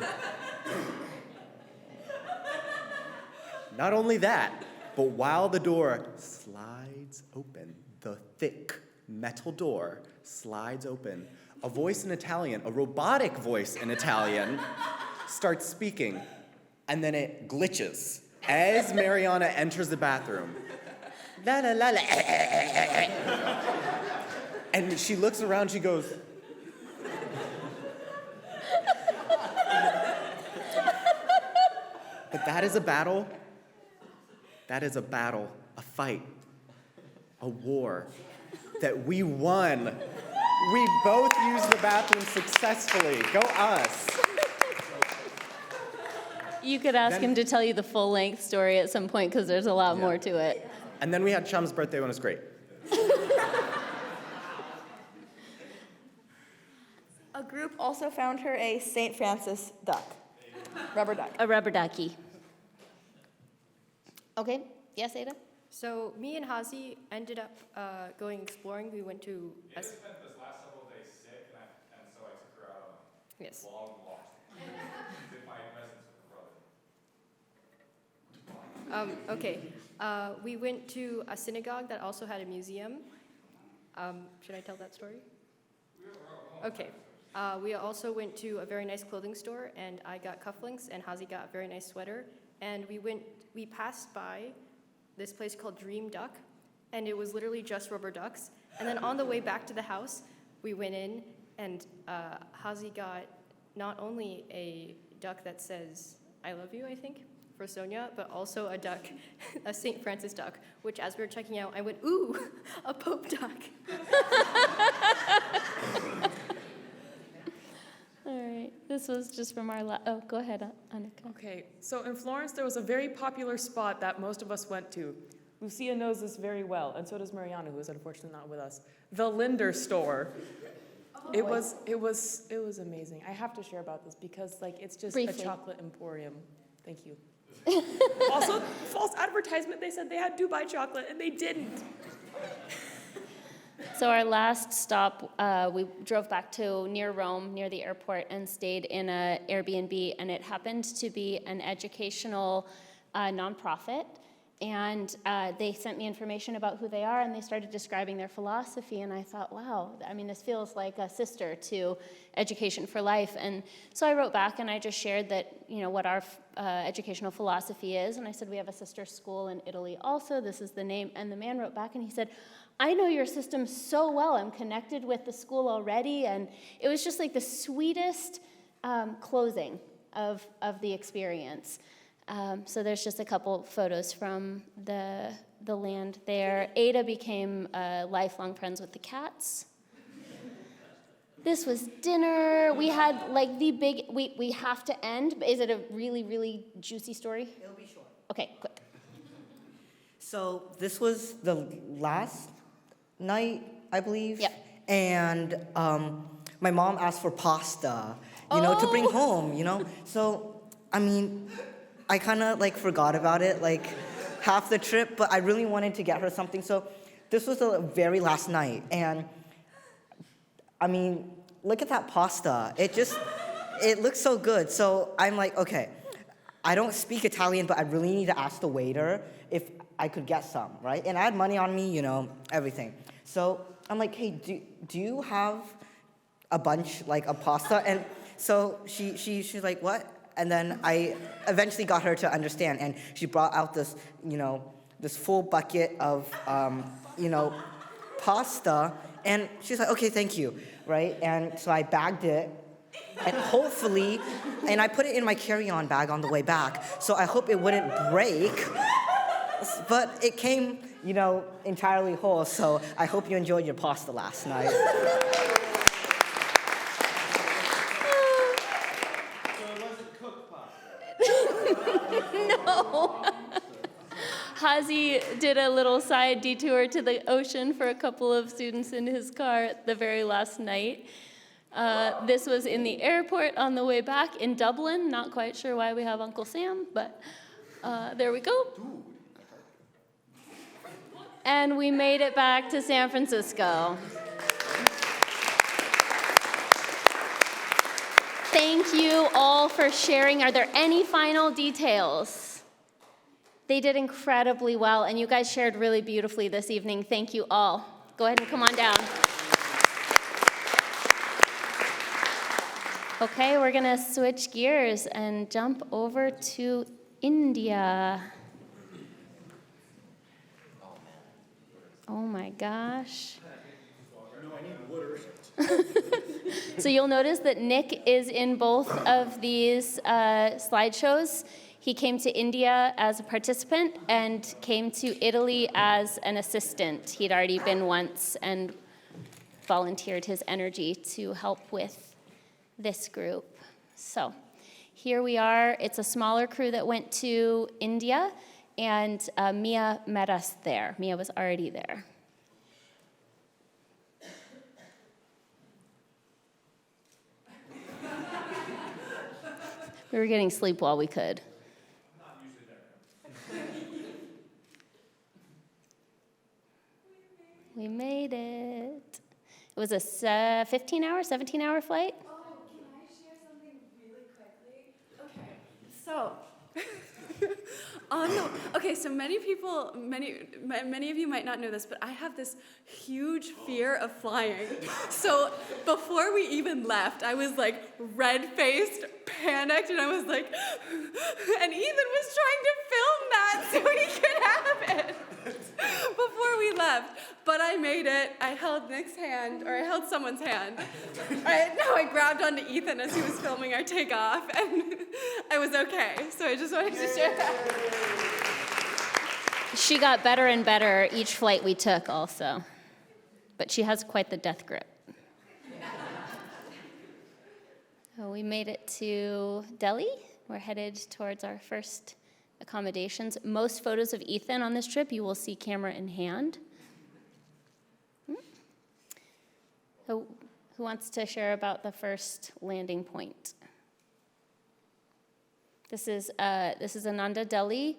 Not only that, but while the door slides open, the thick metal door slides open, a voice in Italian, a robotic voice in Italian, starts speaking, and then it glitches as Mariana enters the bathroom. La la la la. And she looks around, she goes, but that is a battle. That is a battle, a fight, a war that we won. We both used the bathroom successfully. Go us. You could ask him to tell you the full-length story at some point because there's a lot more to it. And then we had Chum's birthday when it was great. A group also found her a St. Francis duck, rubber duck. A rubber ducky. Okay, yes, Ada? So me and Hazi ended up going exploring. We went to... Ada spent this last several days sick, and so I took her out on a long walk. Did my presents with her brother. Okay. We went to a synagogue that also had a museum. Should I tell that story? Okay. We also went to a very nice clothing store, and I got cufflinks, and Hazi got a very nice sweater. And we passed by this place called Dream Duck, and it was literally just rubber ducks. And then on the way back to the house, we went in, and Hazi got not only a duck that says, I love you, I think, for Sonia, but also a duck, a St. Francis duck, which as we were checking out, I went, ooh, a Pope duck. All right, this was just from our oh, go ahead, Annika. Okay, so in Florence, there was a very popular spot that most of us went to. Lucia knows this very well, and so does Mariana, who is unfortunately not with us. The Linder store. It was amazing. I have to share about this because it's just Briefly. a chocolate emporium. Thank you. Also, false advertisement, they said they had Dubai chocolate, and they didn't. So our last stop, we drove back to near Rome, near the airport, and stayed in an Airbnb, and it happened to be an educational a nonprofit, and they sent me information about who they are, and they started describing their philosophy, and I thought, wow, I mean, this feels like a sister to Education for Life. And so I wrote back, and I just shared that, what our educational philosophy is, and I said, we have a sister school in Italy also, this is the name, and the man wrote back, and he said, I know your system so well, I'm connected with the school already, and it was just like the sweetest closing of the experience. So there's just a couple photos from the land there. Ada became lifelong friends with the cats. This was dinner. We had like the big, we have to end. Is it a really, really juicy story? It'll be short. Okay, quick. So this was the last night, I believe. Yep. And my mom asked for pasta, to bring home, So, I mean, I kind of like forgot about it, like half the trip, but I really wanted to get her something. So this was the very last night. And I mean, look at that pasta. It looks so good. So I'm like, okay, I don't speak Italian, but I really need to ask the waiter if I could get some, right? And I had money on me, everything. So I'm like, hey, do you have a bunch, like, of pasta? And so she's like, what? And then I eventually got her to understand, and she brought out this, this full bucket of, pasta, and she's like, okay, thank you, right? And so I bagged it, and hopefully, and I put it in my carry-on bag on the way back, so I hope it wouldn't break, but it came, entirely whole, so I hope you enjoyed your pasta last night. No. Hazi did a little side detour to the ocean for a couple of students in his car the very last night. This was in the airport on the way back in Dublin. Not quite sure why we have Uncle Sam, but there we go. And we made it back to San Francisco. Thank you all for sharing. Are there any final details? They did incredibly well, and you guys shared really beautifully this evening. Thank you all. Go ahead and come on down. Okay, we're gonna switch gears and jump over to India. Oh my gosh. So you'll notice that Nick is in both of these slideshows. He came to India as a participant and came to Italy as an assistant. He'd already been once and volunteered his energy to help with this group. So here we are. It's a smaller crew that went to India, and Mia met us there. Mia was already there. We were getting sleep while we could. We made it. It was a 15-hour, 17-hour flight. Oh, can I share something really quickly? Okay, so so many people, many of you might not know this, but I have this huge fear of flying. So before we even left, I was like red-faced, panicked, and I was like, and Ethan was trying to film that so he could have it before we left. But I made it. I held Nick's hand, or I held someone's hand. I grabbed onto Ethan as he was filming our takeoff, and I was okay. So I just wanted to share that. She got better and better each flight we took also. But she has quite the death grip. So we made it to Delhi. We're headed towards our first accommodations. Most photos of Ethan on this trip, you will see camera in hand. So who wants to share about the first landing point? This is Ananda Delhi.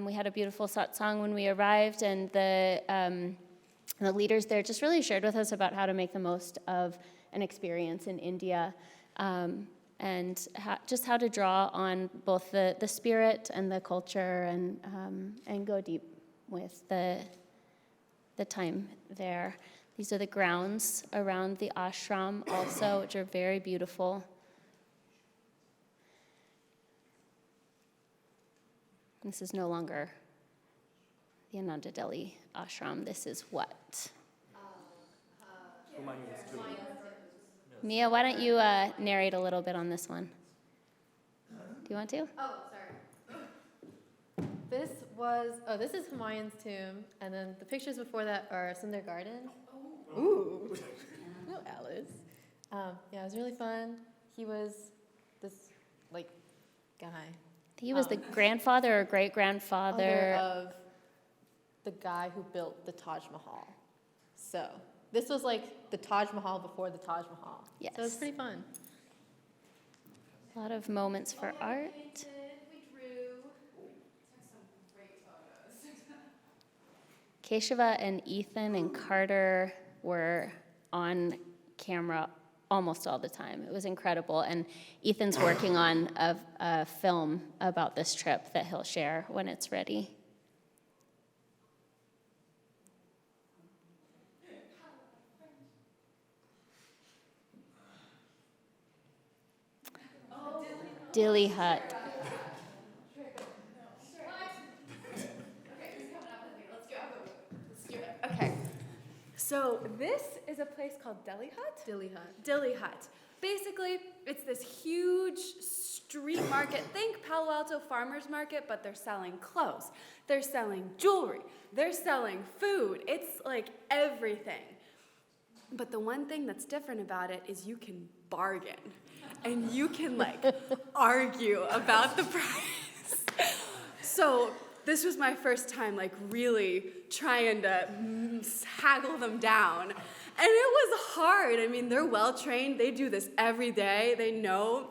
We had a beautiful satsang when we arrived, and the leaders there just really shared with us about how to make the most of an experience in India. just how to draw on both the spirit and the culture and go deep with the time there. These are the grounds around the ashram also, which are very beautiful. This is no longer the Ananda Delhi ashram. This is what? Mia, why don't you narrate a little bit on this one? Do you want to? Oh, sorry. This is Humayun's tomb, and then the pictures before that are Sundar Garden. Ooh. No, Alice. Yeah, it was really fun. He was this, guy. He was the grandfather or great-grandfather of the guy who built the Taj Mahal. So this was like the Taj Mahal before the Taj Mahal. Yes. So it was pretty fun. A lot of moments for art. We drew. Took some great photos. Keshava and Ethan and Carter were on camera almost all the time. It was incredible. And Ethan's working on a film about this trip that he'll share when it's ready. Dilly Hut. Okay, so this is a place called Delhi Hut? Dilly Hut. Dilly Hut. Basically, it's this huge street market. Think Palo Alto Farmers Market, but they're selling clothes. They're selling jewelry. They're selling food. It's like everything. But the one thing that's different about it is you can bargain. And you can argue about the price. So this was my first time they trying to haggle them down. And it was hard. I mean, they're well trained. They do this every day. They know,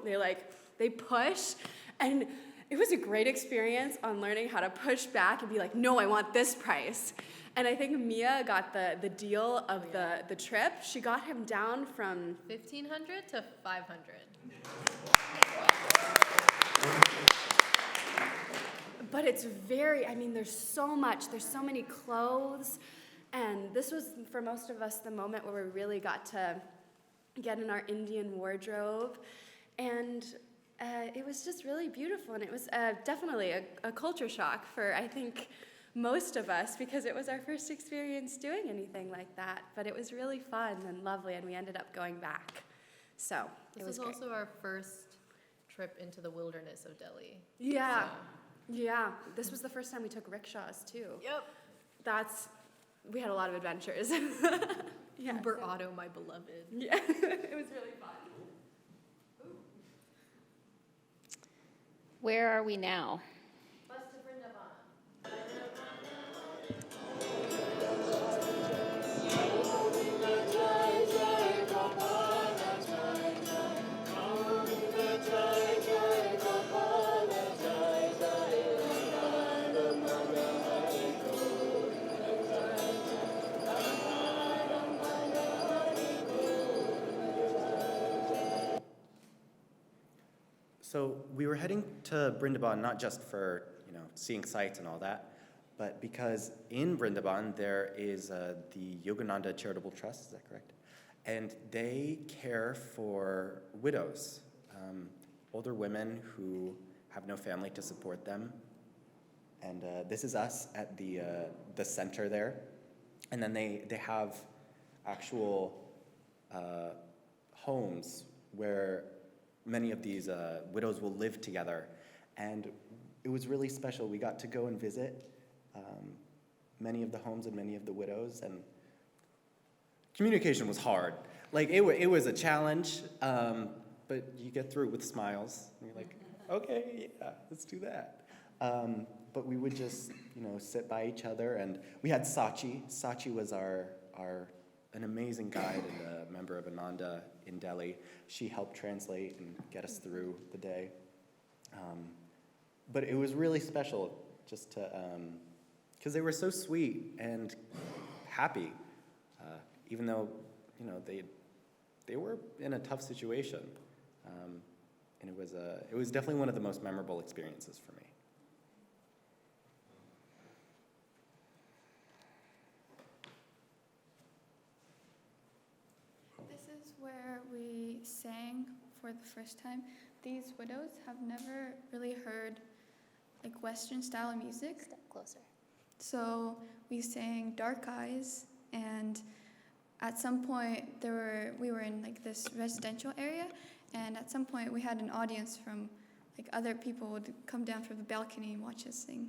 they push. And it was a great experience on learning how to push back and be like, no, I want this price. And I think Mia got the deal of the trip. She got him down from 1,500 to 500. But it's there's so much, there's so many clothes, and this was, for most of us, the moment where we really got to get in our Indian wardrobe, and it was just really beautiful, and it was definitely a culture shock for, I think, most of us, because it was our first experience doing anything like that, but it was really fun and lovely, and we ended up going back, so it was great. This was also our first trip into the wilderness of Delhi. Yeah. So. Yeah, this was the first time we took rickshaws too. Yep. We had a lot of adventures. Yeah, Uber Auto, my beloved. Yeah, it was really fun. Where are we now? Bus to Vrindavan. So we were heading to Vrindavan not just for seeing sights and all that, but because in Vrindavan there is the Yogananda Charitable Trust, is that correct? And they care for widows, older women who have no family to support them. And this is us at the center there. And then they have actual homes where many of these widows will live together. And it was really special. We got to go and visit many of the homes and many of the widows, and communication was hard. It was a challenge, but you get through it with smiles. And you're like, okay, yeah, let's do that. But we would just, sit by each other, and we had Sachi. Sachi was an amazing guide and a member of Ananda in Delhi. She helped translate and get us through the day. But it was really special just to, because they were so sweet and happy, even though, they were in a tough situation. And it was definitely one of the most memorable experiences for me. This is where we sang for the first time. These widows have never really heard like Western style of music. Step closer. So we sang Dark Eyes, and at some point we were in like this residential area, and at some point we had an audience from like other people would come down from the balcony and watch us sing.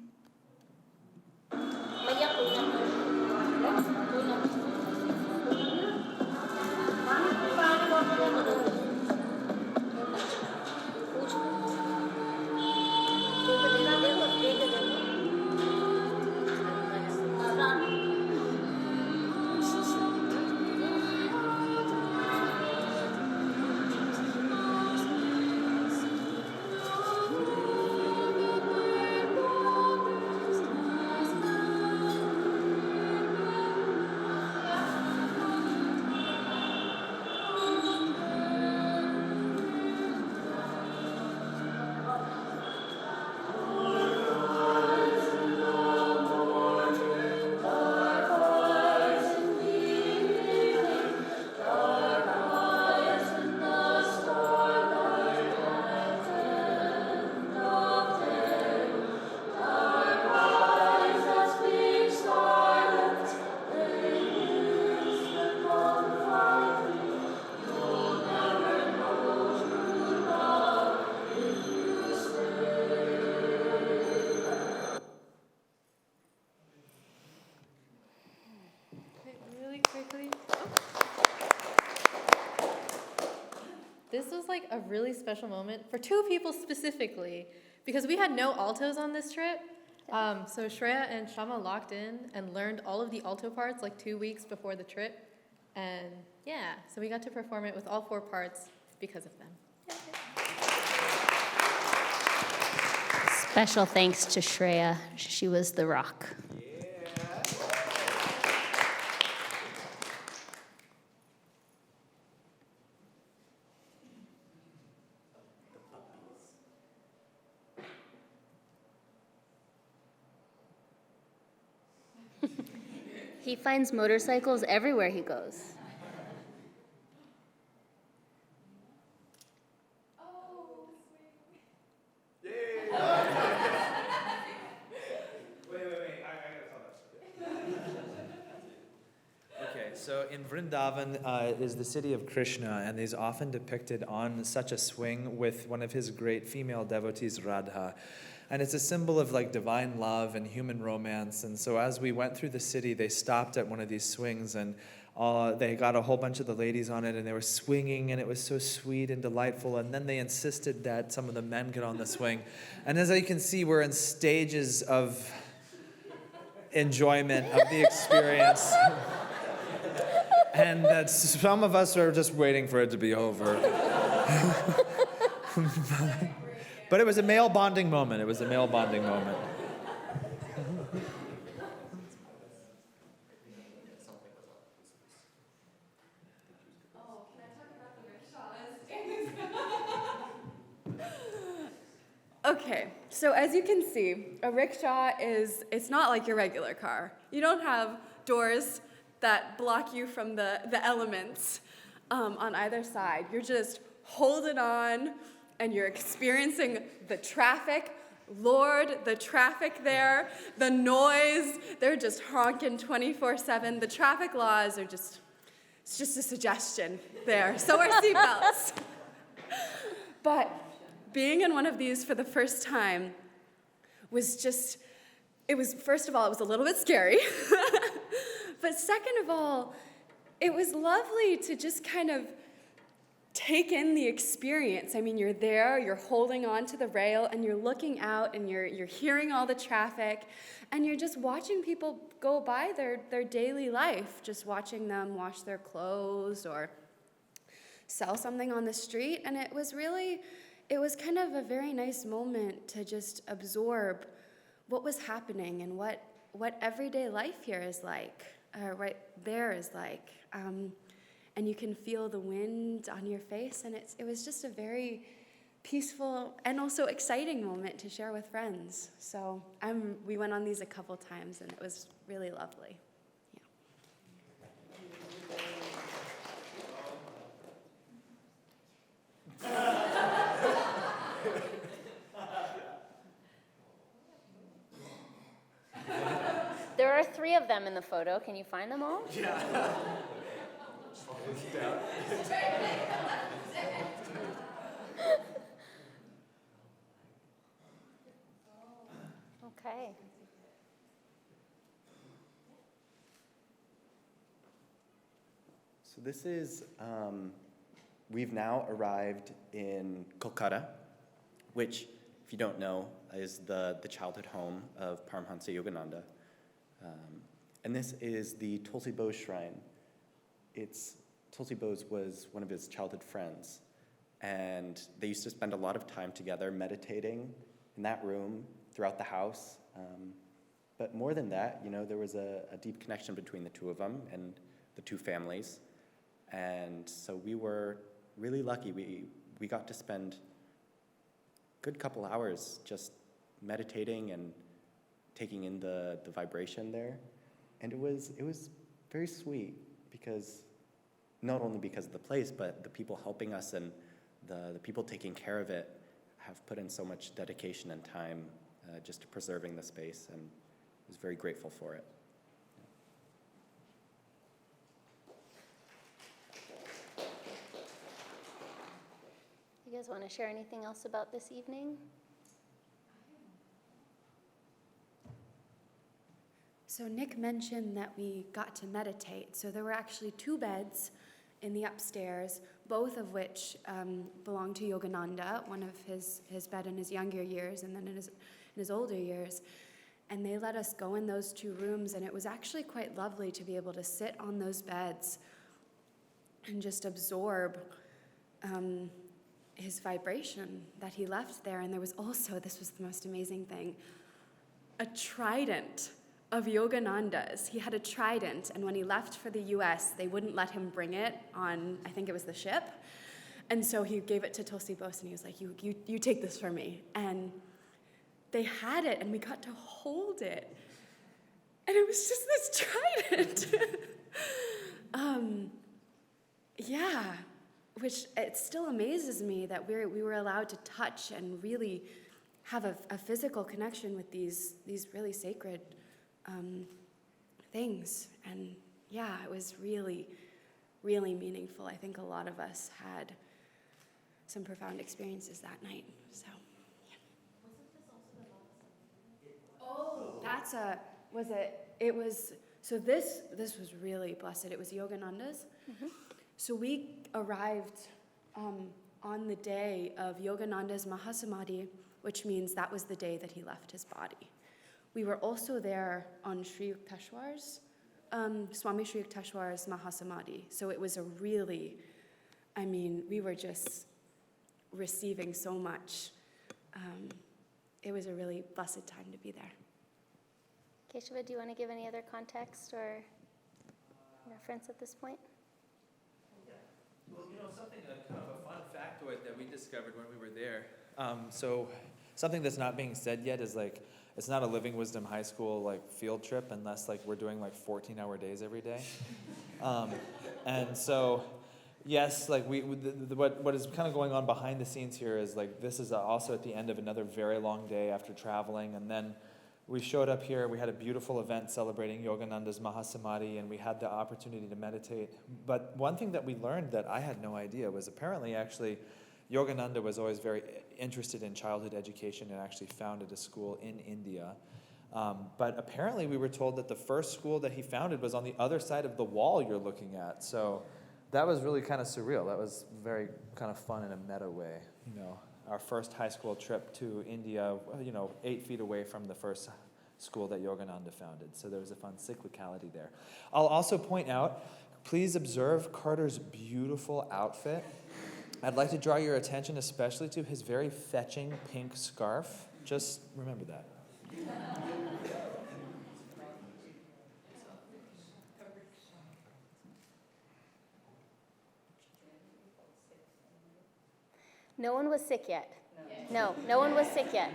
This was like a really special moment for two people specifically, because we had no altos on this trip. So Shreya and Shama locked in and learned all of the alto parts like 2 weeks before the trip. And yeah, so we got to perform it with all 4 parts because of them. Special thanks to Shreya. She was the rock. He finds motorcycles everywhere he goes. Okay, so in Vrindavan is the city of Krishna, and he's often depicted on such a swing with one of his great female devotees, Radha. And it's a symbol of like divine love and human romance. And so as we went through the city, they stopped at one of these swings, and they got a whole bunch of the ladies on it, and they were swinging, and it was so sweet and delightful. And then they insisted that some of the men get on the swing. And as you can see, we're in stages of enjoyment of the experience. And that some of us are just waiting for it to be over. But it was a male bonding moment. It was a male bonding moment. Okay, so as you can see, a rickshaw it's not like your regular car. You don't have doors that block you from the elements on either side. You're just holding on, and you're experiencing the traffic. Lord, the traffic there, the noise, they're just honking 24/7. The traffic laws are it's just a suggestion there. So are seatbelts. But being in one of these for the first time was first of all, it was a little bit scary. But second of all, it was lovely to just kind of take in the experience. I mean, you're there, you're holding on to the rail, and you're looking out, and you're hearing all the traffic, and you're just watching people go by their daily life, just watching them wash their clothes or sell something on the street. And it was kind of a very nice moment to just absorb what was happening and what everyday life here is like, right there is like. And you can feel the wind on your face, and it was just a very peaceful and also exciting moment to share with friends. So we went on these a couple times, and it was really lovely. There are 3 of them in the photo. Can you find them all? Yeah. Okay. So this is, we've now arrived in Kolkata, which, if you don't know, is the childhood home of Paramhansa Yogananda. And this is the Tulsi Bose Shrine. Tulsi Bose was one of his childhood friends, and they used to spend a lot of time together meditating in that room, throughout the house. But more than that, there was a deep connection between the two of them and the two families. And so we were really lucky. We got to spend a good couple hours just meditating and taking in the vibration there. And it was very sweet, because not only because of the place, but the people helping us and the people taking care of it have put in so much dedication and time just to preserving the space, and I was very grateful for it. You guys want to share anything else about this evening? So Nick mentioned that we got to meditate. So there were actually 2 beds in the upstairs, both of which belonged to Yogananda, one of his bed in his younger years and then in his older years. And they let us go in those 2 rooms, and it was actually quite lovely to be able to sit on those beds and just absorb his vibration that he left there. And there was also, this was the most amazing thing, a trident of Yogananda's. He had a trident, and when he left for the US, they wouldn't let him bring it on, I think it was the ship. And so he gave it to Tulsi Bose, and he was like, you take this for me. And they had it, and we got to hold it. And it was just this trident. Yeah, which it still amazes me that we were allowed to touch and really have a physical connection with these really sacred things. And yeah, it was really, really meaningful. I think a lot of us had some profound experiences that night. So, yeah. Oh, so this was really blessed. It was Yogananda's. Mm-hmm. So we arrived on the day of Yogananda's Mahasamadhi, which means that was the day that he left his body. We were also there on Sri Yukteswar's, Swami Sri Yukteswar's Mahasamadhi. So it was a really, we were just receiving so much. It was a really blessed time to be there. Keshava, do you want to give any other context or reference at this point? Well, something, kind of a fun factoid that we discovered when we were there. So something that's not being said yet is it's not a Living Wisdom High School field trip unless we're doing 14-hour days every day. And so, yes, what is kind of going on behind the scenes here is this is also at the end of another very long day after traveling, and then we showed up here, we had a beautiful event celebrating Yogananda's Mahasamadhi, and we had the opportunity to meditate. But one thing that we learned that I had no idea was apparently Yogananda was always very interested in childhood education and actually founded a school in India. But apparently we were told that the first school that he founded was on the other side of the wall you're looking at. So that was really kind of surreal. That was very kind of fun in a meta way, Our first high school trip to India, 8 feet away from the first school that Yogananda founded. So there was a fun cyclicality there. I'll also point out, please observe Carter's beautiful outfit. I'd like to draw your attention especially to his very fetching pink scarf. Just remember that. No one was sick yet. No one was sick yet.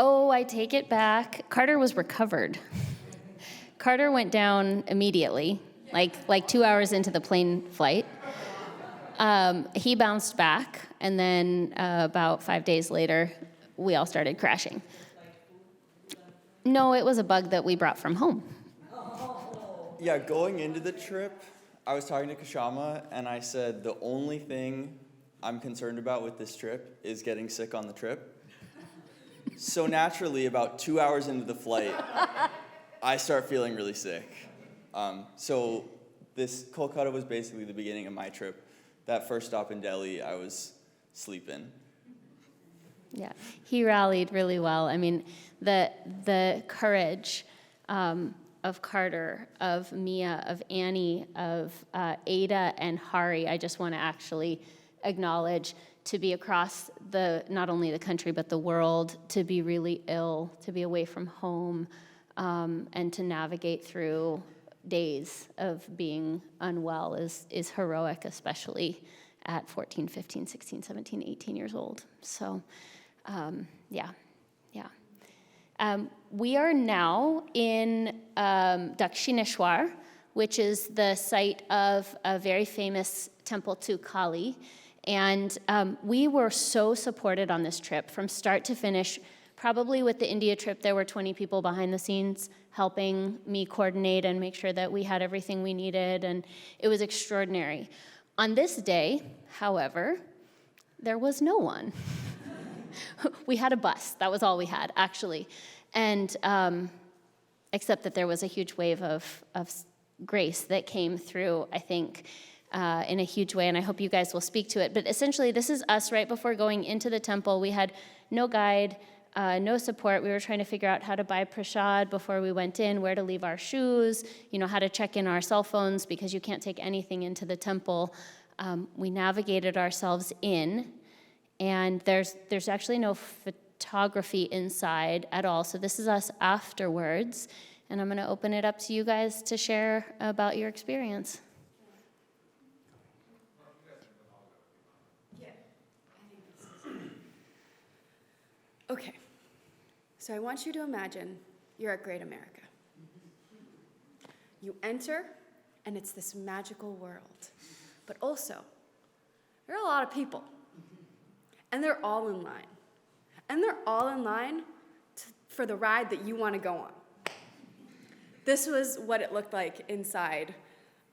Oh, I take it back. Carter was recovered. Carter went down immediately, like 2 hours into the plane flight. He bounced back, and then about 5 days later, we all started crashing. No, it was a bug that we brought from home. Yeah, going into the trip, I was talking to Kashama, and I said the only thing I'm concerned about with this trip is getting sick on the trip. So naturally, about 2 hours into the flight, I start feeling really sick. So this Kolkata was basically the beginning of my trip. That first stop in Delhi, I was sleeping. Yeah, he rallied really well. I mean, the courage of Carter, of Mia, of Annie, of Ada and Hari, I just want to actually acknowledge, to be across not only the country but the world, to be really ill, to be away from home, and to navigate through days of being unwell is heroic, especially at 14, 15, 16, 17, 18 years old. So, yeah. We are now in Dakshineshwar, which is the site of a very famous temple to Kali. And we were so supported on this trip from start to finish. Probably with the India trip, there were 20 people behind the scenes helping me coordinate and make sure that we had everything we needed, and it was extraordinary. On this day, however, there was no one. We had a bus. That was all we had, actually. And except that there was a huge wave of grace that came through, I think, in a huge way, and I hope you guys will speak to it. But essentially, this is us right before going into the temple. We had no guide, no support. We were trying to figure out how to buy prasad before we went in, where to leave our shoes, how to check in our cell phones, because you can't take anything into the temple. We navigated ourselves in, and there's actually no photography inside at all. So this is us afterwards, and I'm going to open it up to you guys to share about your experience. Okay, so I want you to imagine you're at Great America. You enter, and it's this magical world. But also, there are a lot of people, and they're all in line. And they're all in line for the ride that you want to go on. This was what it looked like inside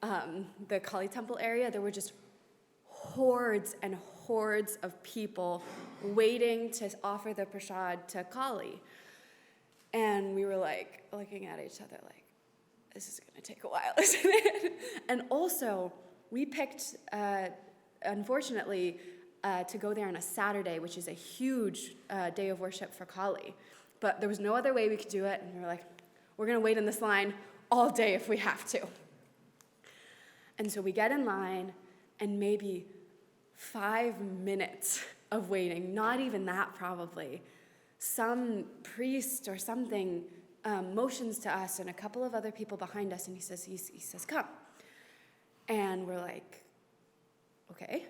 the Kali Temple area. There were just hordes and hordes of people waiting to offer the prasad to Kali. And we were like looking at each other like, this is gonna take a while, isn't it? And also, we picked, unfortunately, to go there on a Saturday, which is a huge day of worship for Kali. But there was no other way we could do it, and we were like, we're gonna wait in this line all day if we have to. And so we get in line, and maybe 5 minutes of waiting, not even that probably, some priest or something motions to us and a couple of other people behind us, and he says, come. And we're like, okay.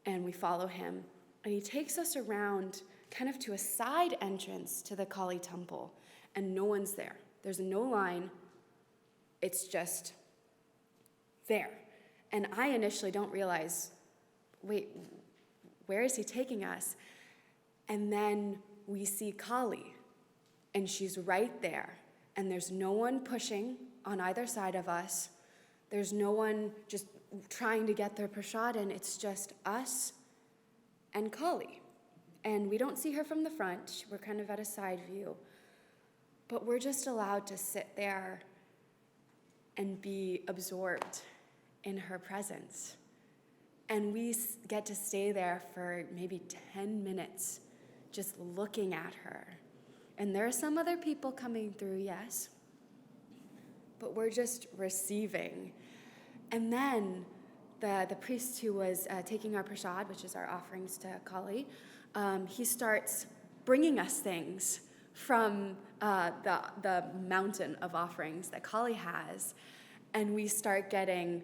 And we follow him, and he takes us around kind of to a side entrance to the Kali temple, and no one's there. There's no line. It's just there. And I initially don't realize, wait, where is he taking us? And then we see Kali, and she's right there, and there's no one pushing on either side of us. There's no one just trying to get their prasad in. It's just us and Kali. And we don't see her from the front. We're kind of at a side view. But we're just allowed to sit there and be absorbed in her presence. And we get to stay there for maybe 10 minutes just looking at her. And there are some other people coming through, yes, but we're just receiving. And then the priest who was taking our prasad, which is our offerings to Kali, he starts bringing us things from the mountain of offerings that Kali has, and we start getting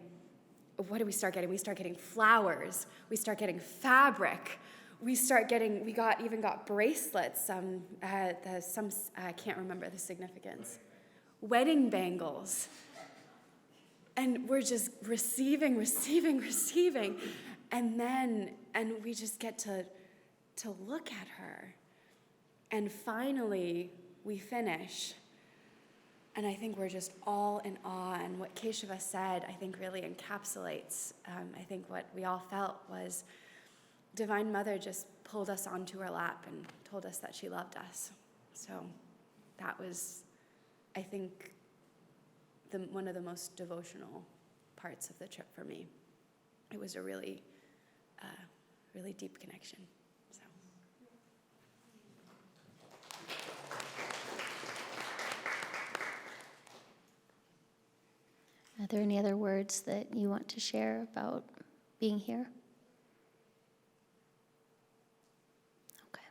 what do we start getting? We start getting flowers. We start getting fabric. We even got bracelets. I can't remember the significance. Wedding bangles. And we're just receiving. And we just get to look at her. And finally, we finish. And I think we're just all in awe. And what Keshava said, I think, really encapsulates, I think what we all felt was Divine Mother just pulled us onto her lap and told us that she loved us. So that was, I think, one of the most devotional parts of the trip for me. It was a really, really deep connection. So. Are there any other words that you want to share about being here? Okay.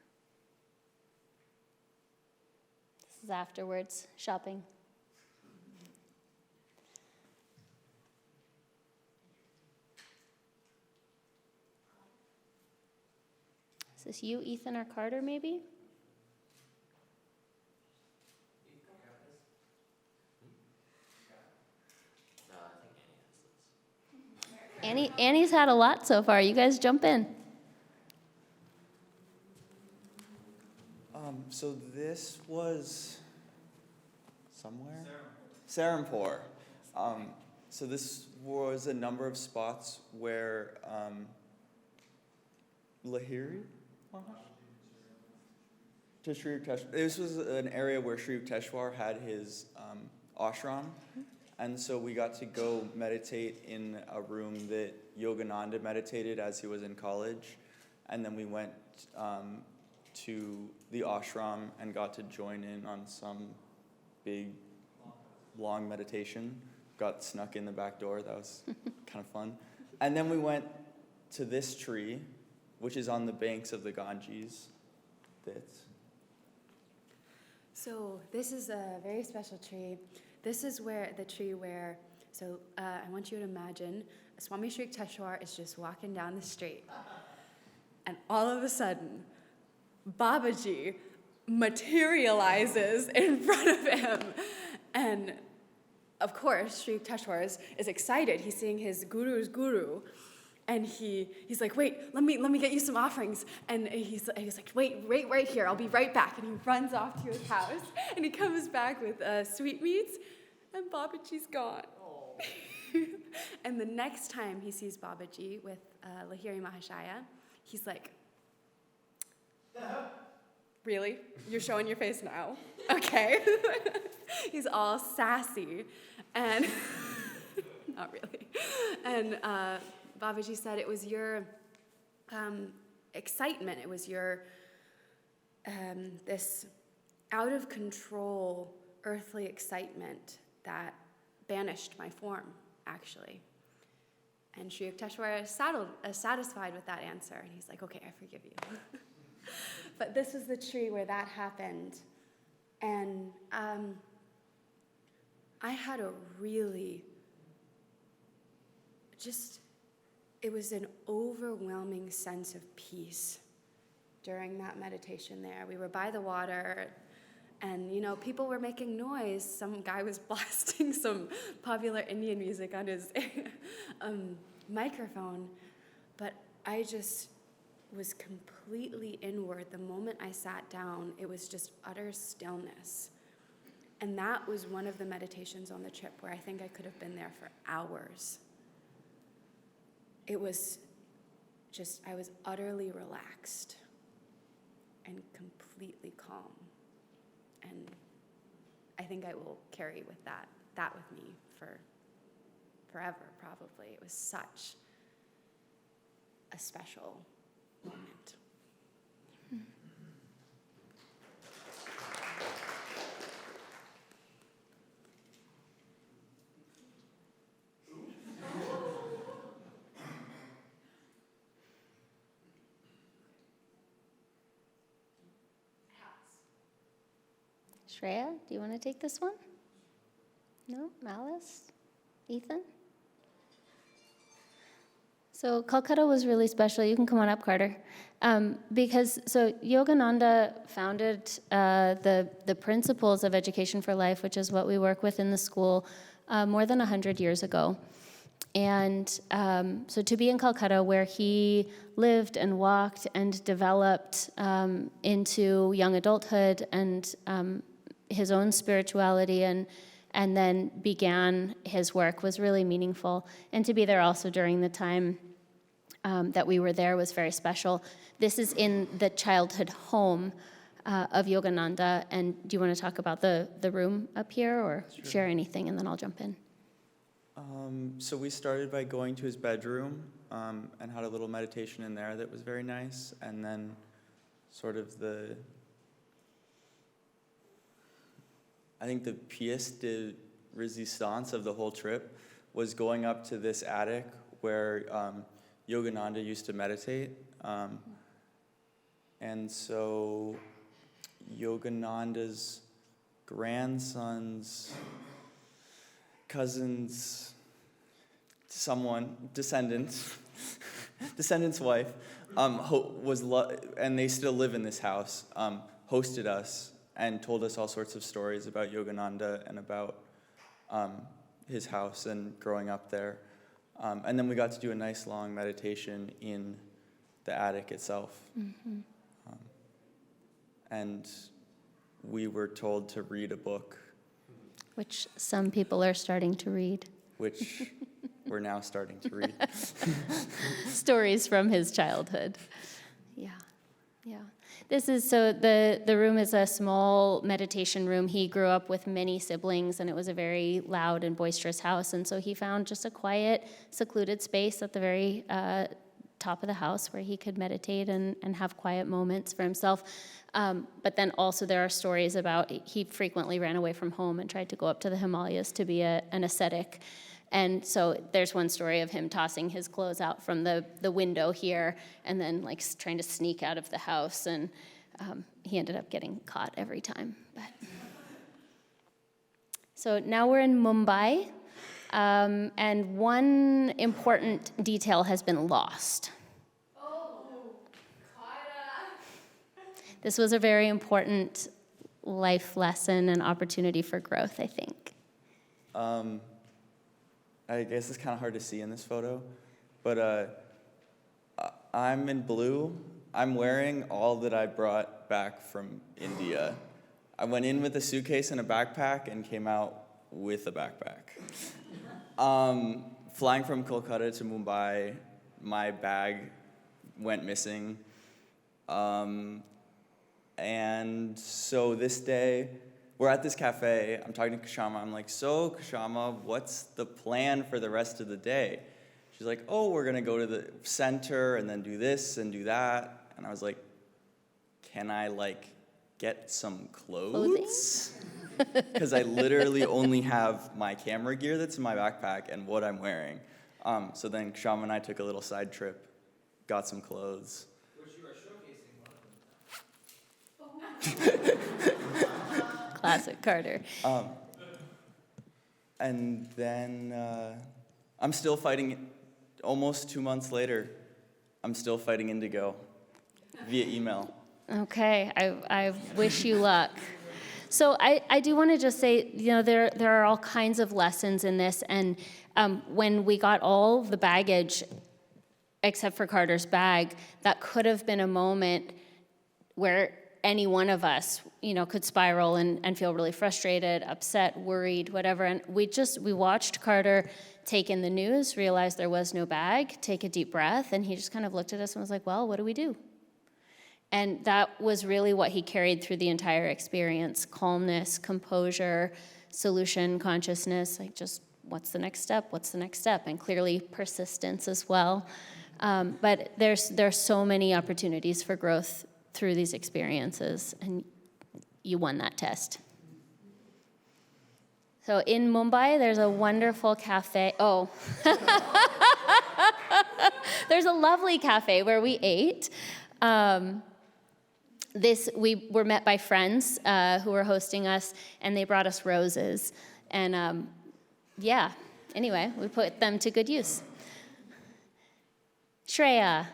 This is afterwards, shopping. Is this you, Ethan, or Carter, maybe? Annie's had a lot so far. You guys jump in. So this was somewhere? Serampore. So this was a number of spots where Lahiri? This was an area where Sri Yukteswar had his ashram. And so we got to go meditate in a room that Yogananda meditated as he was in college. And then we went to the ashram and got to join in on some big, long meditation. Got snuck in the back door. That was kind of fun. And then we went to this tree, which is on the banks of the Ganges. So this is a very special tree. This is the tree where, I want you to imagine Swami Sri Yukteswar is just walking down the street. And all of a sudden, Babaji materializes in front of him. And of course, Sri Yukteswar is excited. He's seeing his guru's guru. And he's like, wait, let me get you some offerings. And he's like, wait right here. I'll be right back. And he runs off to his house. And he comes back with sweetmeats. And Babaji's gone. And the next time he sees Babaji with Lahiri Mahashaya, he's like, really? You're showing your face now? Okay. He's all sassy. And not really. And Babaji said it was your excitement, it was your this out of control earthly excitement that banished my form, actually. And Sri Yukteswar is satisfied with that answer. And he's like, okay, I forgive you. But this is the tree where that happened. And I had a really it was an overwhelming sense of peace during that meditation there. We were by the water, and people were making noise. Some guy was blasting some popular Indian music on his microphone, but I just was completely inward. The moment I sat down, it was just utter stillness. And that was one of the meditations on the trip where I think I could have been there for hours. It was I was utterly relaxed and completely calm. And I think I will carry that with me for forever, probably. It was such a special moment. Shreya, do you want to take this one? No? Malice? Ethan? So Calcutta was really special. You can come on up, Carter. Because Yogananda founded the Principles of Education for Life, which is what we work with in the school, more than 100 years ago. And so to be in Calcutta, where he lived and walked and developed into young adulthood and his own spirituality and then began his work, was really meaningful. And to be there also during the time that we were there was very special. This is in the childhood home of Yogananda. And do you want to talk about the room up here or share anything, and then I'll jump in? So we started by going to his bedroom and had a little meditation in there that was very nice. And then sort of I think the pièce de résistance of the whole trip was going up to this attic where Yogananda used to meditate. And so Yogananda's grandson's cousin's descendant's wife, and they still live in this house, hosted us and told us all sorts of stories about Yogananda and about his house and growing up there. And then we got to do a nice long meditation in the attic itself. Mm-hmm. And we were told to read a book. Which some people are starting to read. Which we're now starting to read. Stories from his childhood. Yeah. This is, so the room is a small meditation room. He grew up with many siblings, and it was a very loud and boisterous house. And so he found just a quiet, secluded space at the very top of the house where he could meditate and have quiet moments for himself. But then also there are stories about he frequently ran away from home and tried to go up to the Himalayas to be an ascetic. And so there's one story of him tossing his clothes out from the window here and then like trying to sneak out of the house. And he ended up getting caught every time. So now we're in Mumbai. And one important detail has been lost. This was a very important life lesson and opportunity for growth, I think. I guess it's kind of hard to see in this photo, but I'm in blue. I'm wearing all that I brought back from India. I went in with a suitcase and a backpack and came out with a backpack. Flying from Kolkata to Mumbai, my bag went missing. And so this day, we're at this cafe. I'm talking to Kashama. I'm like, so Kashama, what's the plan for the rest of the day? She's like, oh, we're going to go to the center and then do this and do that. And I was like, can I, get some clothes? Because I literally only have my camera gear that's in my backpack and what I'm wearing. So then Kashama and I took a little side trip, got some clothes. Which you are showcasing one of them. Classic Carter. And then I'm still fighting, almost 2 months later, I'm still fighting indigo via email. Okay, I wish you luck. So I do want to just say, there are all kinds of lessons in this, and when we got all the baggage, except for Carter's bag, that could have been a moment where any one of us, could spiral and feel really frustrated, upset, worried, whatever. And we watched Carter take in the news, realize there was no bag, take a deep breath, and he just kind of looked at us and was like, well, what do we do? And that was really what he carried through the entire experience: calmness, composure, solution, consciousness, just what's the next step, and clearly persistence as well. But there's so many opportunities for growth through these experiences, and you won that test. So in Mumbai, there's a wonderful cafe. Oh, there's a lovely cafe where we ate. We were met by friends who were hosting us, and they brought us roses. And anyway, we put them to good use. Shreya.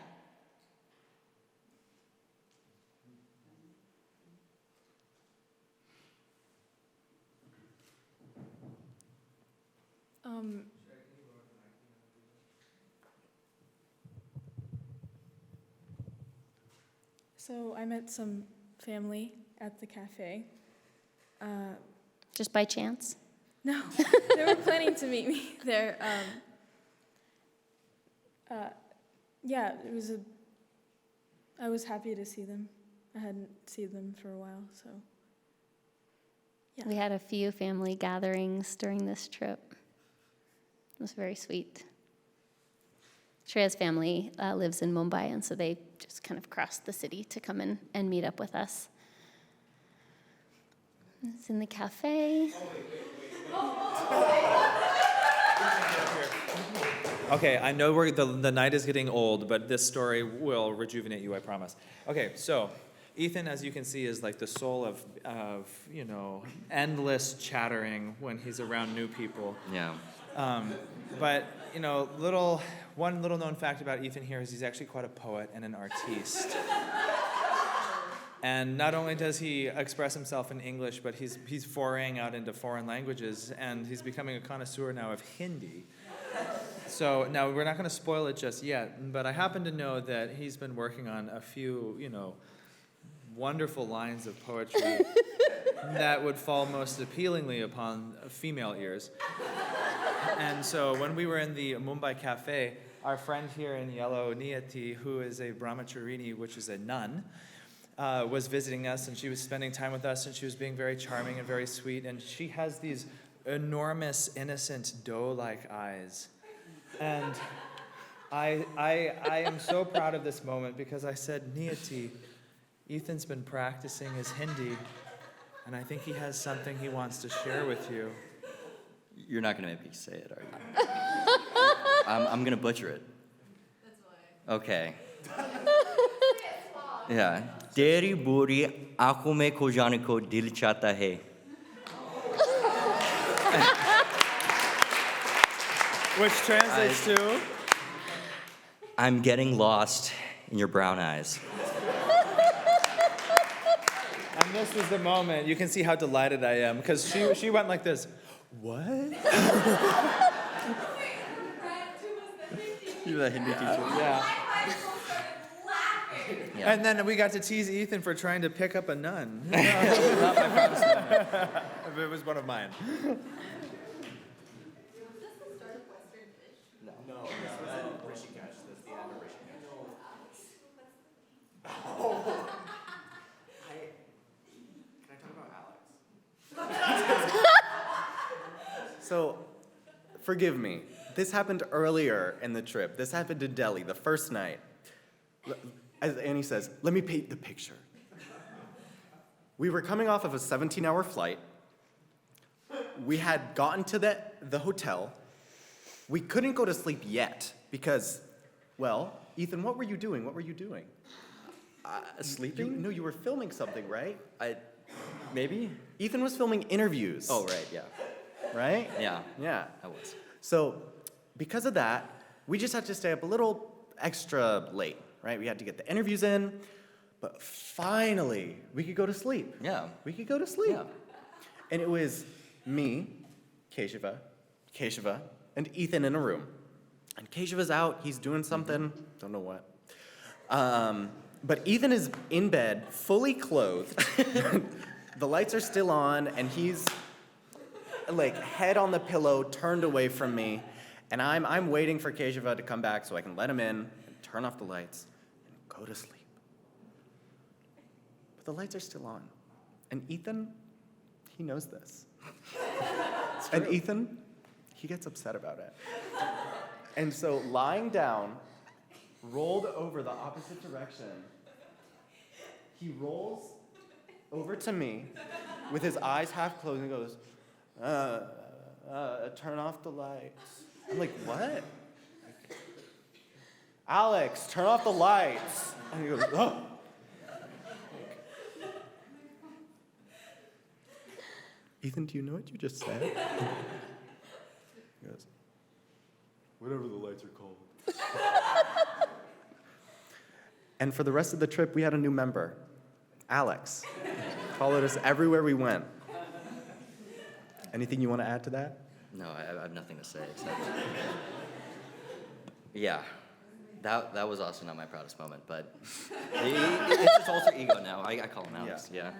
So I met some family at the cafe. Just by chance? No, they were planning to meet me there. Yeah, I was happy to see them. I hadn't seen them for a while, so. Yeah. We had a few family gatherings during this trip. It was very sweet. Shreya's family lives in Mumbai, and so they just kind of crossed the city to come in and meet up with us. It's in the cafe. Okay, I know the night is getting old, but this story will rejuvenate you, I promise. Okay, so Ethan, as you can see, is like the soul of endless chattering when he's around new people. Yeah. But one little known fact about Ethan here is he's actually quite a poet and an artiste. And not only does he express himself in English, but he's foraying out into foreign languages, and he's becoming a connoisseur now of Hindi. So now we're not going to spoil it just yet, but I happen to know that he's been working on a few, wonderful lines of poetry that would fall most appealingly upon female ears. And so when we were in the Mumbai cafe, our friend here in yellow, Niyati, who is a brahmacharini, which is a nun, was visiting us, and she was spending time with us, and she was being very charming and very sweet, and she has these enormous, innocent, doe-like eyes. And I am so proud of this moment because I said, Niyati, Ethan's been practicing his Hindi, and I think he has something he wants to share with you. You're not going to make me say it, are you? I'm going to butcher it. That's why. Okay. Yeah. तेरी बुरी आंखों में खो जाने को दिल चाहता है. Which translates to? I'm getting lost in your brown eyes. And this is the moment. You can see how delighted I am because she went like this. What? You're the Hindi teacher. Yeah. Yeah. And then we got to tease Ethan for trying to pick up a nun. Not my promised nun. It was one of mine. So, forgive me. This happened earlier in the trip. This happened in Delhi, the first night. As Annie says, let me paint the picture. We were coming off of a 17-hour flight. We had gotten to the hotel. We couldn't go to sleep yet because, well, Ethan, what were you doing? What were you doing? Sleeping? No, you were filming something, right? Maybe? Ethan was filming interviews. Oh, right, yeah. Right? Yeah. Yeah. I was. So, because of that, we just had to stay up a little extra late, right? We had to get the interviews in, but finally, we could go to sleep. Yeah. We could go to sleep. Yeah. And it was me, Keshava, and Ethan in a room. And Keshava's out, he's doing something, don't know what. But Ethan is in bed, fully clothed. The lights are still on, and he's like head on the pillow, turned away from me. And I'm waiting for Keshava to come back so I can let him in and turn off the lights and go to sleep. But the lights are still on. And Ethan, he knows this. And Ethan, he gets upset about it. And so lying down, rolled over the opposite direction, he rolls over to me with his eyes half closed and goes, turn off the lights. I'm like, what? Alex, turn off the lights. And he goes, oh. Ethan, do you know what you just said? He goes, whatever the lights are called. And for the rest of the trip, we had a new member, Alex. Followed us everywhere we went. Anything you want to add to that? No, I have nothing to say except, yeah, that was also not my proudest moment, but it's his alter ego now. I call him Alex. Yeah.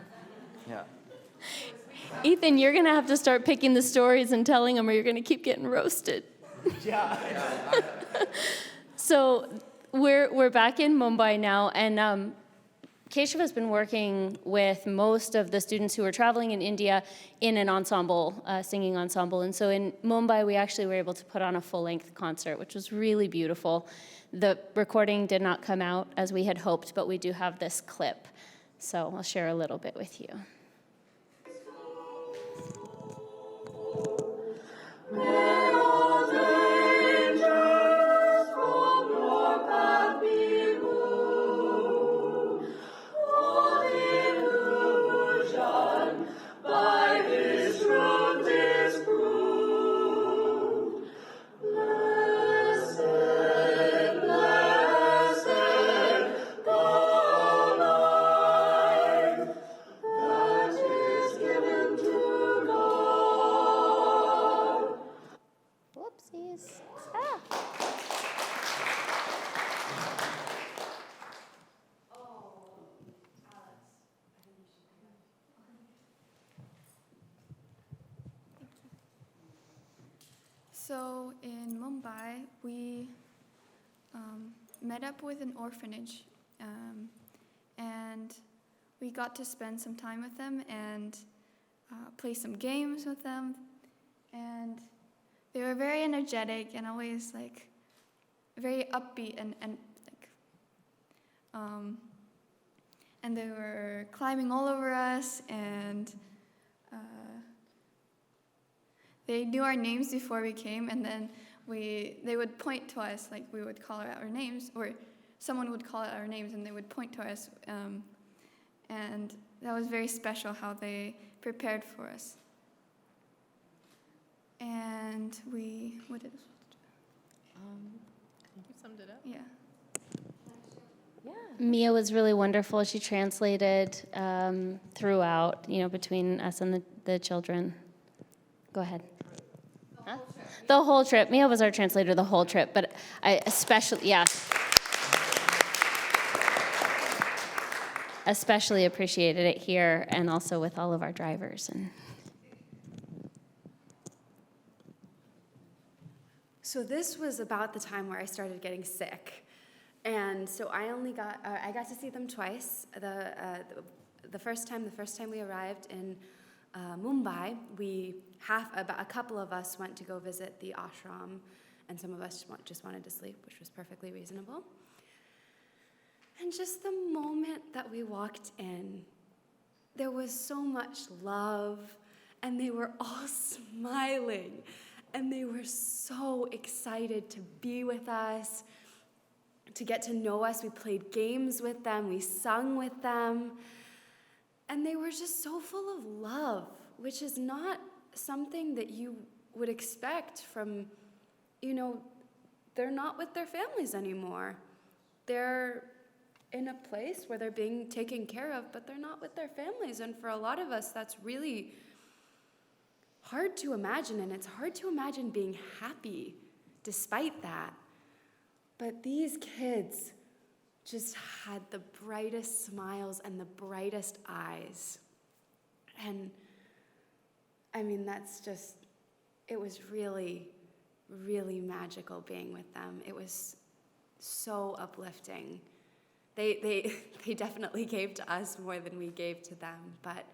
Ethan, you're going to have to start picking the stories and telling them, or you're going to keep getting roasted. So we're back in Mumbai now, and Keshav has been working with most of the students who were traveling in India in an ensemble, singing ensemble. And so in Mumbai, we actually were able to put on a full-length concert, which was really beautiful. The recording did not come out as we had hoped, but we do have this clip. So I'll share a little bit with you. Whoopsies. So in Mumbai, we met up with an orphanage, and we got to spend some time with them and play some games with them. And they were very energetic and always like very upbeat and they were climbing all over us, and they knew our names before we came, and then they would point to us, like we would call out our names, or someone would call out our names and they would point to us, and that was very special how they prepared for us. And what did I think you summed it up. Yeah. Mia was really wonderful. She translated throughout, between us and the children. Go ahead. Huh? The whole trip. Mia was our translator the whole trip, but I especially appreciated it here and also with all of our drivers. So this was about the time where I started getting sick. And so I got to see them twice. The first time we arrived in Mumbai, a couple of us went to go visit the ashram, and some of us just wanted to sleep, which was perfectly reasonable. And just the moment that we walked in, there was so much love, and they were all smiling, and they were so excited to be with us, to get to know us. We played games with them, we sung with them, and they were just so full of love, which is not something that you would expect from, they're not with their families anymore. They're in a place where they're being taken care of, but they're not with their families. And for a lot of us, that's really hard to imagine, and it's hard to imagine being happy despite that. But these kids just had the brightest smiles and the brightest eyes. And I mean, it was really, really magical being with them. It was so uplifting. They definitely gave to us more than we gave to them, but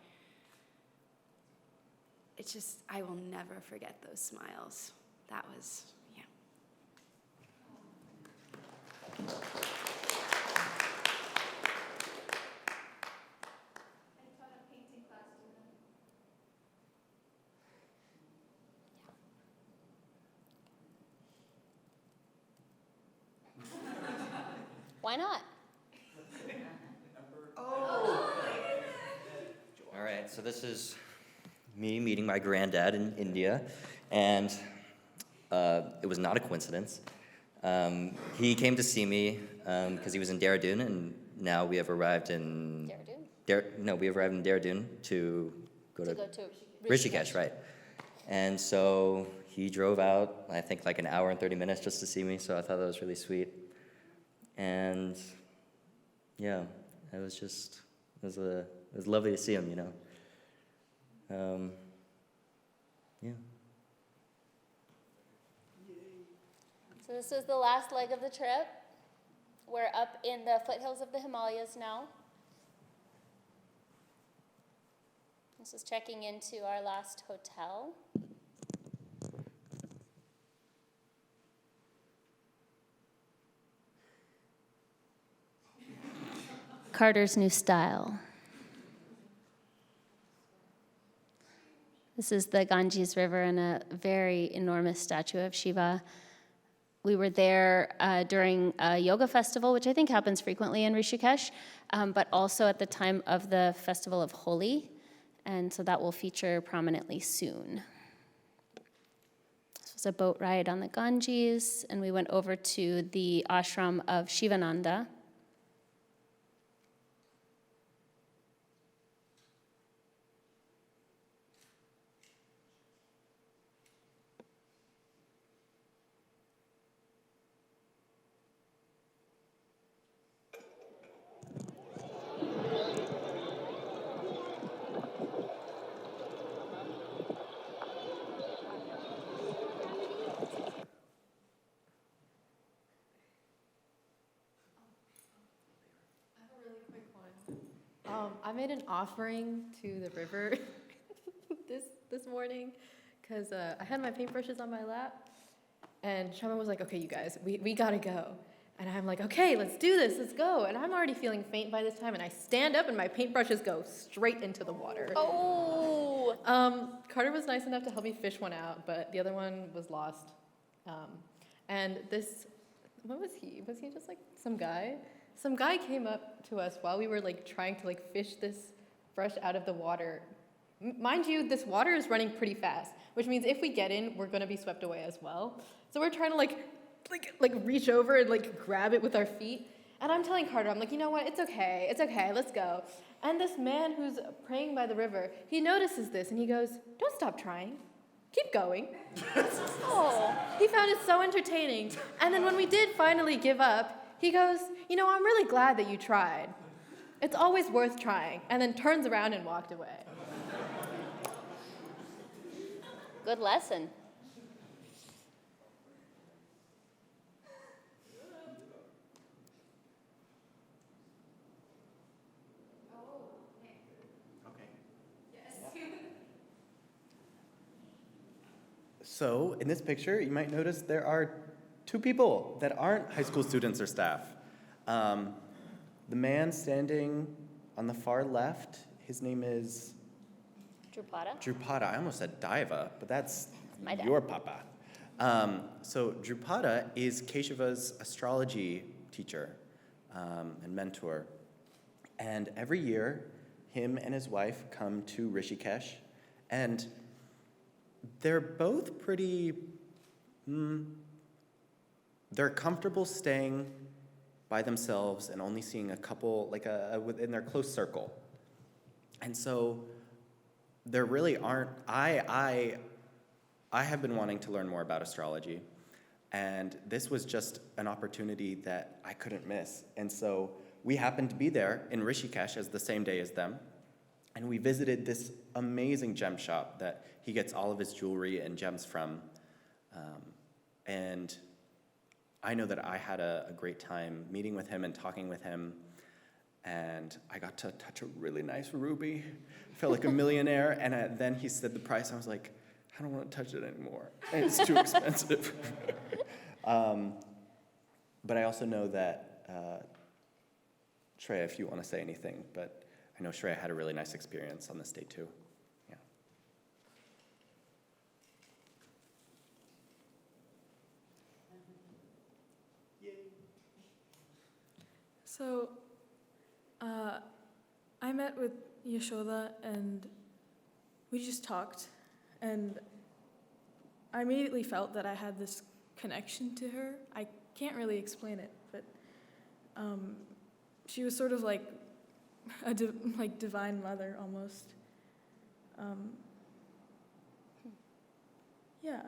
I will never forget those smiles. That was, yeah. Why not? All right, so this is me meeting my granddad in India, and it was not a coincidence. He came to see me because he was in Dehradun, and now we have arrived in we have arrived in Dehradun to go to Rishikesh, right? And so he drove out, I think, like an hour and 30 minutes just to see me. So I thought that was really sweet. And yeah, it was lovely to see him, you know. Yeah. So this is the last leg of the trip. We're up in the foothills of the Himalayas now. This is checking into our last hotel. Carter's new style. This is the Ganges River and a very enormous statue of Shiva. We were there during a yoga festival, which I think happens frequently in Rishikesh, but also at the time of the festival of Holi, and so that will feature prominently soon. This was a boat ride on the Ganges, and we went over to the ashram of Shivananda. I made an offering to the river this morning because I had my paintbrushes on my lap, and Shama was like, "Okay, you guys, we gotta go." And I'm like, "Okay, let's do this, let's go." And I'm already feeling faint by this time, and I stand up and my paintbrushes go straight into the water. Oh! Carter was nice enough to help me fish one out, but the other one was lost. And this, what was he? Was he just like some guy? Some guy came up to us while we were like trying to like fish this brush out of the water. Mind you, this water is running pretty fast, which means if we get in, we're gonna be swept away as well. So we're trying to like reach over and like grab it with our feet. And I'm telling Carter, I'm like, you know what, it's okay, let's go. And this man who's praying by the river, he notices this and he goes, "Don't stop trying, keep going." Oh, he found it so entertaining. And then when we did finally give up, he goes, "You know, I'm really glad that you tried. It's always worth trying," and then turns around and walked away. Good lesson. So in this picture, you might notice there are two people that aren't high school students or staff. The man standing on the far left, his name is Drupada. I almost said Daiva, but that's my dad. Your papa. So Drupada is Kesheva's astrology teacher and mentor. And every year, him and his wife come to Rishikesh, and they're both pretty, they're comfortable staying by themselves and only seeing a couple, like within their close circle. And so there really aren't, I have been wanting to learn more about astrology, and this was just an opportunity that I couldn't miss. And so we happened to be there in Rishikesh as the same day as them, and we visited this amazing gem shop that he gets all of his jewelry and gems from. And I know that I had a great time meeting with him and talking with him, and I got to touch a really nice ruby. I felt like a millionaire, and then he said the price, and I was like, I don't want to touch it anymore. And it's too expensive. But I also know that, Shreya, if you want to say anything, but I know Shreya had a really nice experience on this day too. Yeah. So, I met with Yashoda and we just talked, and I immediately felt that I had this connection to her. I can't really explain it, but She was sort of like a divine mother almost. Yeah.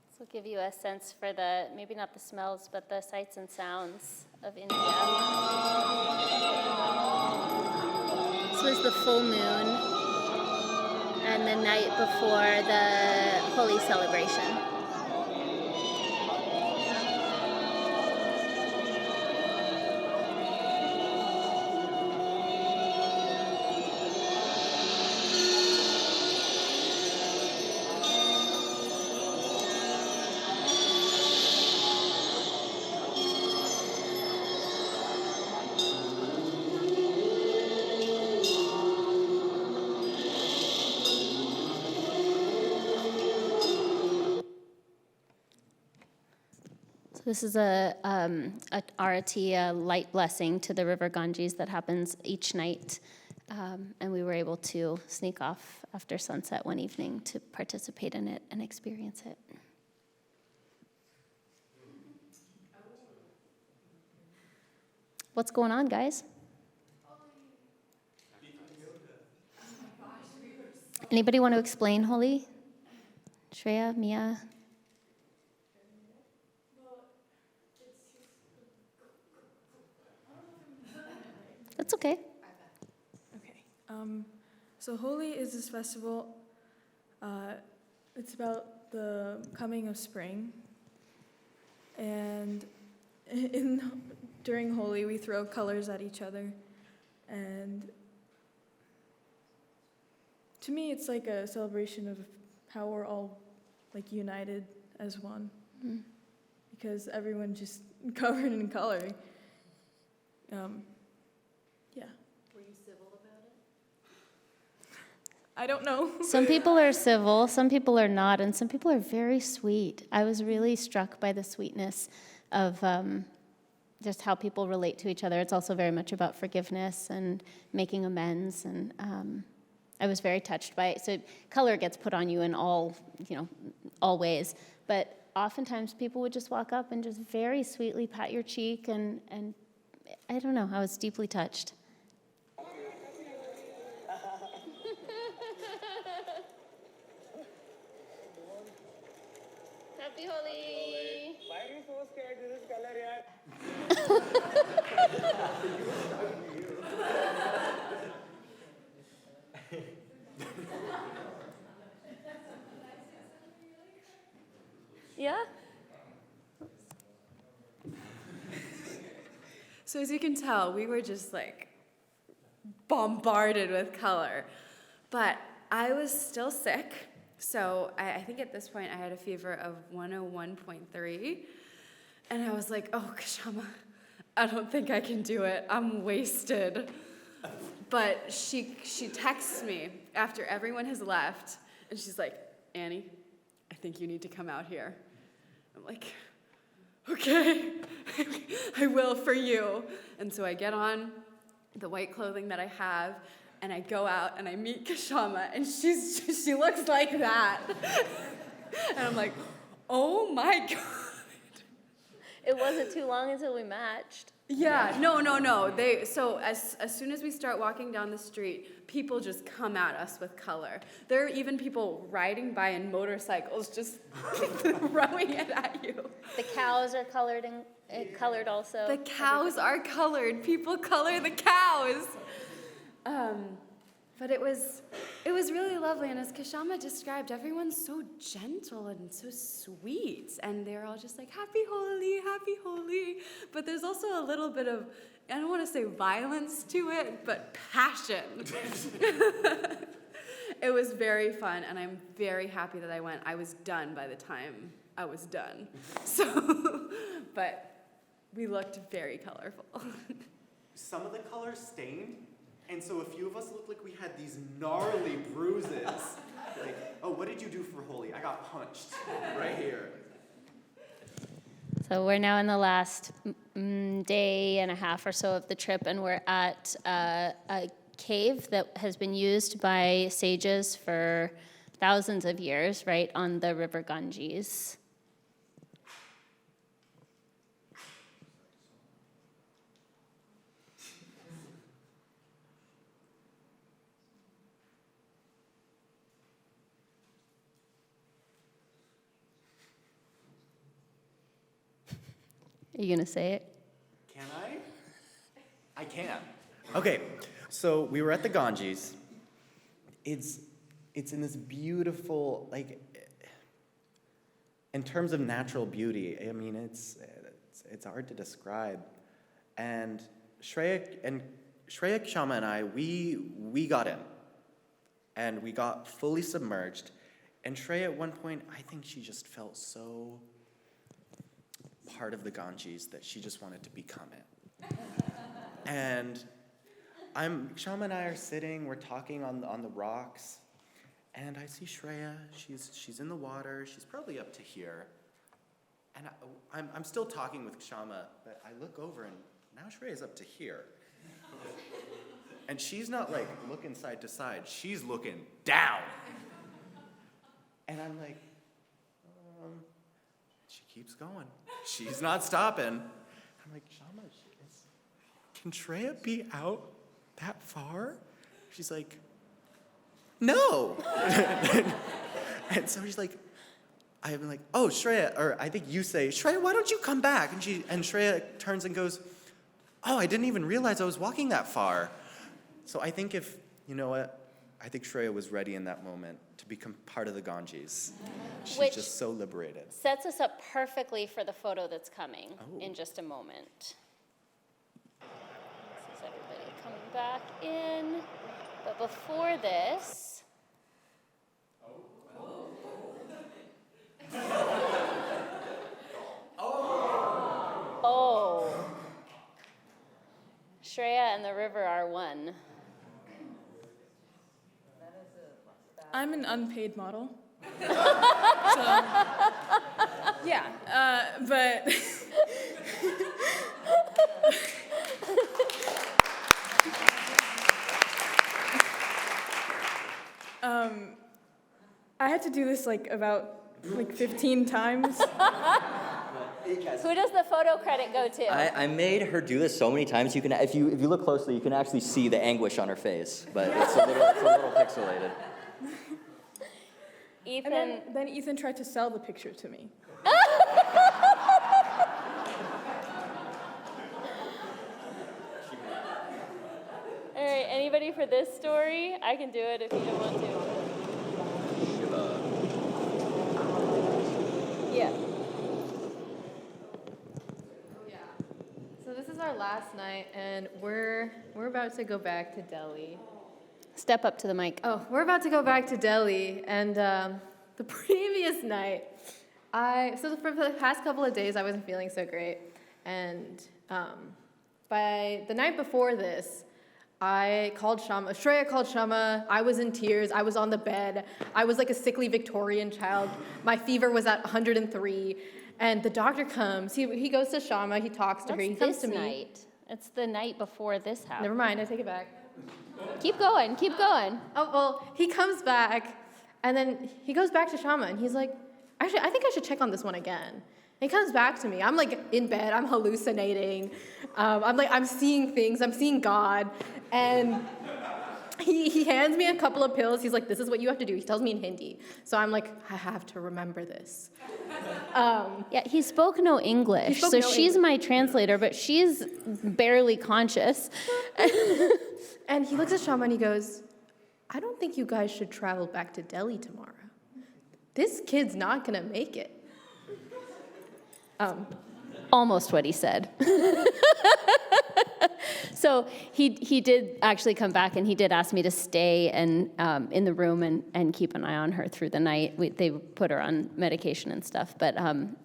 This will give you a sense for maybe not the smells, but the sights and sounds of India. This was the full moon and the night before the Holi celebration. This is a arati, a light blessing to the river Ganges that happens each night. And we were able to sneak off after sunset one evening to participate in it and experience it. What's going on, guys? Anybody want to explain Holi? Shreya, Mia? That's okay. Okay. So Holi is this festival. It's about the coming of spring. And during Holi, we throw colors at each other. And to me, it's like a celebration of how we're all like united as one. Mm. Because everyone's just covered in color. Yeah. Were you civil about it? I don't know. Some people are civil, some people are not, and some people are very sweet. I was really struck by the sweetness of just how people relate to each other. It's also very much about forgiveness and making amends, and I was very touched by it. So color gets put on you in all ways, but oftentimes people would just walk up and just very sweetly pat your cheek, and I don't know, I was deeply touched. Happy Holi! Why are you so scared to this color, Yeah? So as you can tell, we were just like bombarded with color. But I was still sick, so I think at this point I had a fever of 101.3. And I was like, oh, Kashama, I don't think I can do it. I'm wasted. But she texts me after everyone has left, and she's like, Annie, I think you need to come out here. I'm like, okay, I will for you. And so I get on the white clothing that I have, and I go out and I meet Kashama, and she looks like that. And I'm like, oh my God. It wasn't too long until we matched. Yeah, no. So as soon as we start walking down the street, people just come at us with color. There are even people riding by in motorcycles just throwing it at you. The cows are colored also. The cows are colored. People color the cows. But it was really lovely, and as Kashama described, everyone's so gentle and so sweet, and they're all just like, happy Holi, happy Holi. But there's also a little bit of, I don't want to say violence to it, but passion. It was very fun, and I'm very happy that I went. I was done by the time I was done. So, but we looked very colorful. Some of the colors stained, and so a few of us looked like we had these gnarly bruises. Like, oh, what did you do for Holi? I got punched right here. So we're now in the last day and a half or so of the trip, and we're at a cave that has been used by sages for thousands of years, right on the river Ganges. Are you gonna say it? Can I? I can. Okay, so we were at the Ganges. It's in this beautiful, like, in terms of natural beauty, I mean, it's hard to describe. And Shreya, Kshama and I, we got in. And we got fully submerged. And Shreya, at one point, I think she just felt so part of the Ganges that she just wanted to become it. And Kshama and I are sitting, we're talking on the rocks, and I see Shreya, she's in the water, she's probably up to here. And I'm still talking with Kshama, but I look over and now Shreya's up to here. And she's not like looking side to side, she's looking down. And I'm like, she keeps going. She's not stopping. I'm like, Kshama, can Shreya be out that far? She's like, no. And so she's like, I'm like, oh, Shreya, or I think you say, Shreya, why don't you come back? And Shreya turns and goes, oh, I didn't even realize I was walking that far. So I think you know what? I think Shreya was ready in that moment to become part of the Ganges. She's Which just so liberated. sets us up perfectly for the photo that's coming in just a moment. This is everybody coming back in. But before this, oh, Shreya and the river are one. I'm an unpaid model. So, yeah, but I had to do this about 15 times. Who does the photo credit go to? I made her do this so many times. You can, if you look closely, you can actually see the anguish on her face, but it's a little pixelated. Ethan. And then Ethan tried to sell the picture to me. All right, anybody for this story? I can do it if you don't want to. Yeah. So this is our last night, and we're about to go back to Delhi. Step up to the mic. Oh, we're about to go back to Delhi, and the previous night, for the past couple of days, I wasn't feeling so great, and by the night before this, I called Shama. Shreya called Shama. I was in tears. I was on the bed. I was like a sickly Victorian child. My fever was at 103, and the doctor comes. He goes to Shama. He talks to her. He comes to me. Night. It's the night before this happened. Never mind. I take it back. Keep going. Keep going. Oh, well, he comes back, and then he goes back to Shama, and he's like, actually, I think I should check on this one again. And he comes back to me. I'm like in bed. I'm hallucinating. I'm seeing things. I'm seeing God. And he hands me a couple of pills. He's like, this is what you have to do. He tells me in Hindi. So I'm like, I have to remember this. Yeah, he spoke no English. So she's my translator, but she's barely conscious. And he looks at Shama and he goes, I don't think you guys should travel back to Delhi tomorrow. This kid's not going to make it. Almost what he said. So he did actually come back, and he did ask me to stay and in the room and keep an eye on her through the night. They put her on medication and stuff. But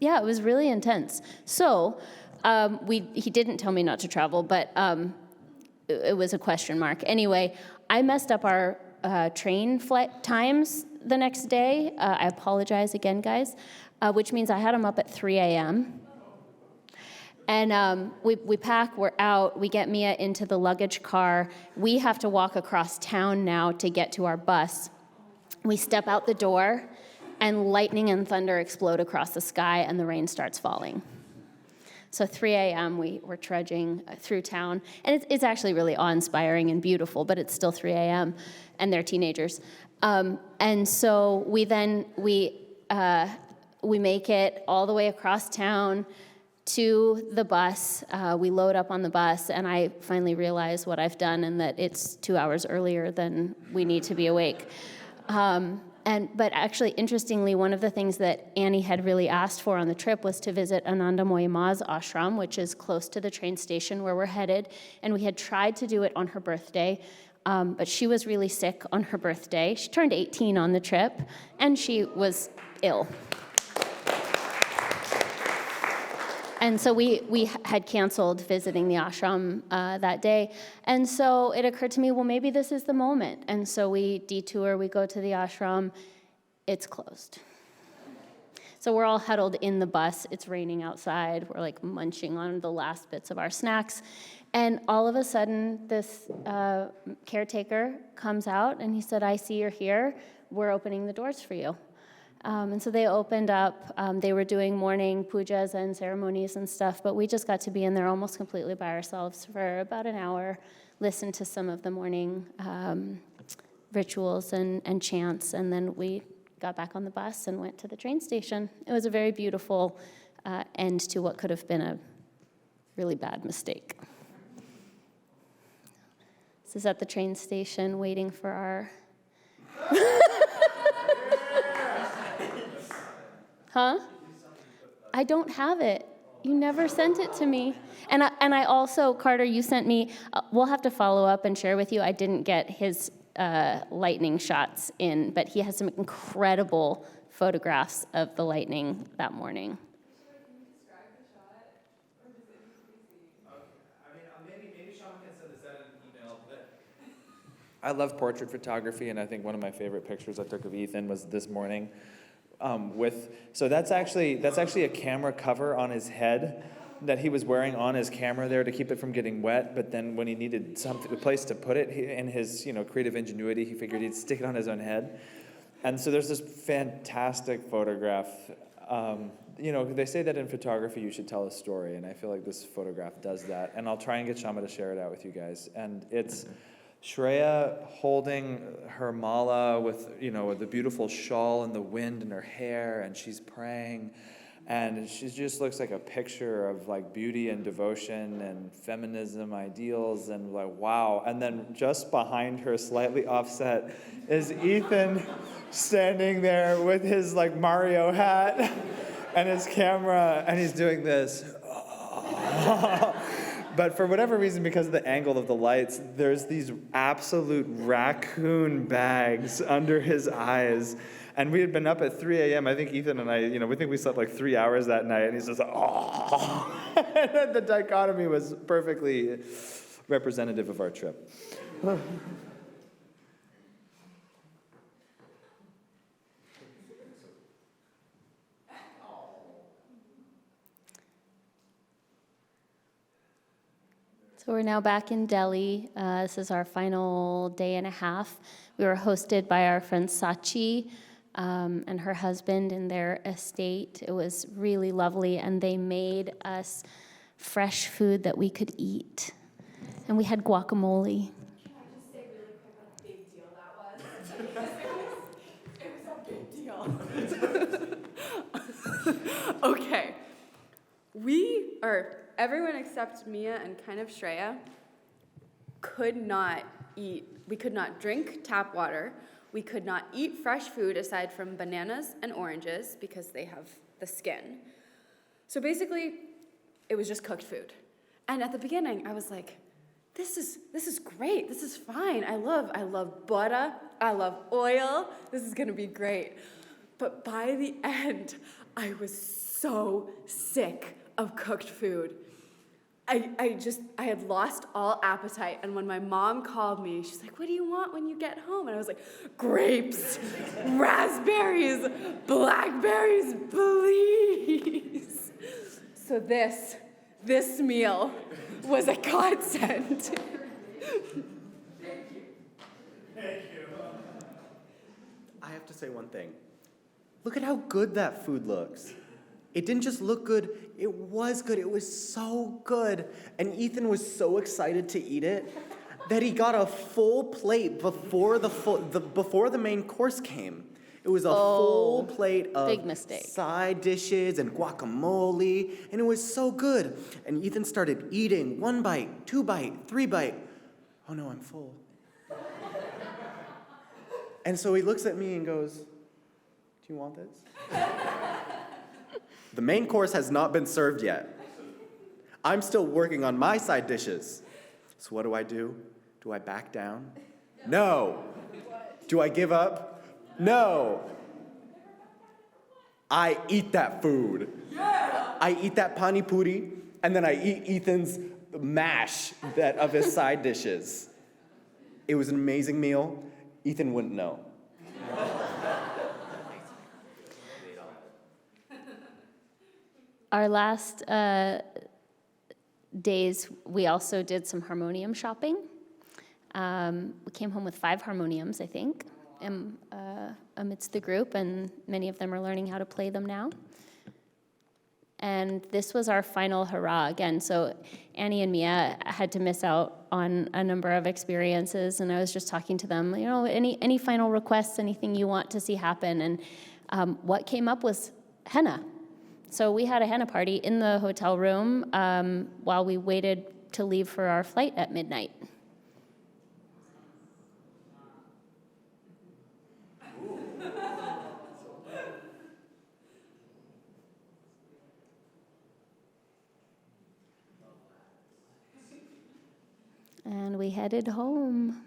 yeah, it was really intense. So he didn't tell me not to travel, but it was a question mark. Anyway, I messed up our train flight times the next day. I apologize again, guys, which means I had them up at 3 a.m. And we pack, we're out, we get Mia into the luggage car. We have to walk across town now to get to our bus. We step out the door, and lightning and thunder explode across the sky, and the rain starts falling. So 3 a.m., we're trudging through town. And it's actually really awe-inspiring and beautiful, but it's still 3 a.m., and they're teenagers. And so we make it all the way across town to the bus. We load up on the bus, and I finally realize what I've done and that it's 2 hours earlier than we need to be awake. But actually, interestingly, one of the things that Annie had really asked for on the trip was to visit Anandamoyi Ma's ashram, which is close to the train station where we're headed. And we had tried to do it on her birthday, but she was really sick on her birthday. She turned 18 on the trip, and she was ill. And so we had canceled visiting the ashram that day. And so it occurred to me, well, maybe this is the moment. And so we detour, we go to the ashram. It's closed. So we're all huddled in the bus. It's raining outside. We're like munching on the last bits of our snacks. And all of a sudden, this caretaker comes out, and he said, I see you're here. We're opening the doors for you. And so they opened up. They were doing morning pujas and ceremonies and stuff, but we just got to be in there almost completely by ourselves for about an hour, listen to some of the morning rituals and chants, and then we got back on the bus and went to the train station. It was a very beautiful end to what could have been a really bad mistake. This is at the train station waiting for our... Huh? I don't have it. You never sent it to me. And I also, Carter, you sent me, we'll have to follow up and share with you. I didn't get his lightning shots in, but he has some incredible photographs of the lightning that morning. I love portrait photography, and I think one of my favorite pictures I took of Ethan was this morning. So that's actually a camera cover on his head that he was wearing on his camera there to keep it from getting wet. But then when he needed a place to put it, in his creative ingenuity, he figured he'd stick it on his own head. And so there's this fantastic photograph. They say that in photography you should tell a story, and I feel like this photograph does that. And I'll try and get Shama to share it out with you guys. And it's Shreya holding her mala with the beautiful shawl and the wind in her hair, and she's praying, and she just looks like a picture of like beauty and devotion and feminism ideals, and like, wow. And then just behind her, slightly offset, is Ethan standing there with his like Mario hat and his camera, and he's doing this. But for whatever reason, because of the angle of the lights, there's these absolute raccoon bags under his eyes. And we had been up at 3 a.m. I think Ethan and I, we think we slept like 3 hours that night. And he's just like, oh. And the dichotomy was perfectly representative of our trip. So we're now back in Delhi. This is our final day and a half. We were hosted by our friend Sachi and her husband in their estate. It was really lovely, and they made us fresh food that we could eat. And we had guacamole. Can I just say really quick what a big deal that was? It was a big deal. Okay. Everyone except Mia and kind of Shreya could not drink tap water. We could not eat fresh food aside from bananas and oranges because they have the skin. So basically, it was just cooked food. And at the beginning, I was like, this is great. This is fine. I love butter. I love oil. This is going to be great. But by the end, I was so sick of cooked food. I had lost all appetite, and when my mom called me, she's like, what do you want when you get home? And I was like, grapes, raspberries, blackberries, please. So this this meal was a godsend. I have to say one thing. Look at how good that food looks. It didn't just look good, it was good. It was so good. And Ethan was so excited to eat it that he got a full plate before the main course came. It was a full plate of big mistake. side dishes and guacamole, and it was so good. And Ethan started eating 1 bite, 2 bite, 3 bite. Oh no, I'm full. And so he looks at me and goes, "Do you want this?" The main course has not been served yet. I'm still working on my side dishes. So what do? Do I back down? No. Do I give up? No. I eat that food. I eat that pani puri, and then I eat Ethan's mash of his side dishes. It was an amazing meal. Ethan wouldn't know. Our last days, we also did some harmonium shopping. We came home with 5 harmoniums, I think, amidst the group, and many of them are learning how to play them now. And this was our final hurrah again. So Annie and Mia had to miss out on a number of experiences, and I was just talking to them, any final requests, anything you want to see happen. And what came up was henna. So we had a henna party in the hotel room while we waited to leave for our flight at midnight. And we headed home.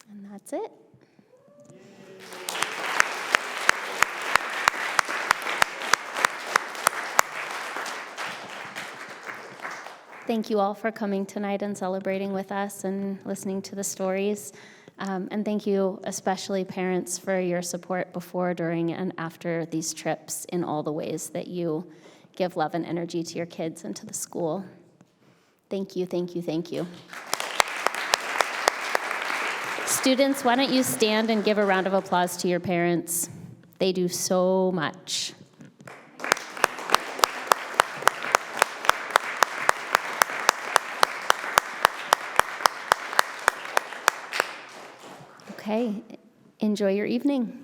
And that's it. Thank you all for coming tonight and celebrating with us and listening to the stories. And thank you especially, parents, for your support before, during, and after these trips in all the ways that you give love and energy to your kids and to the school. Thank you, thank you, thank you. Students, why don't you stand and give a round of applause to your parents? They do so much. Okay, enjoy your evening.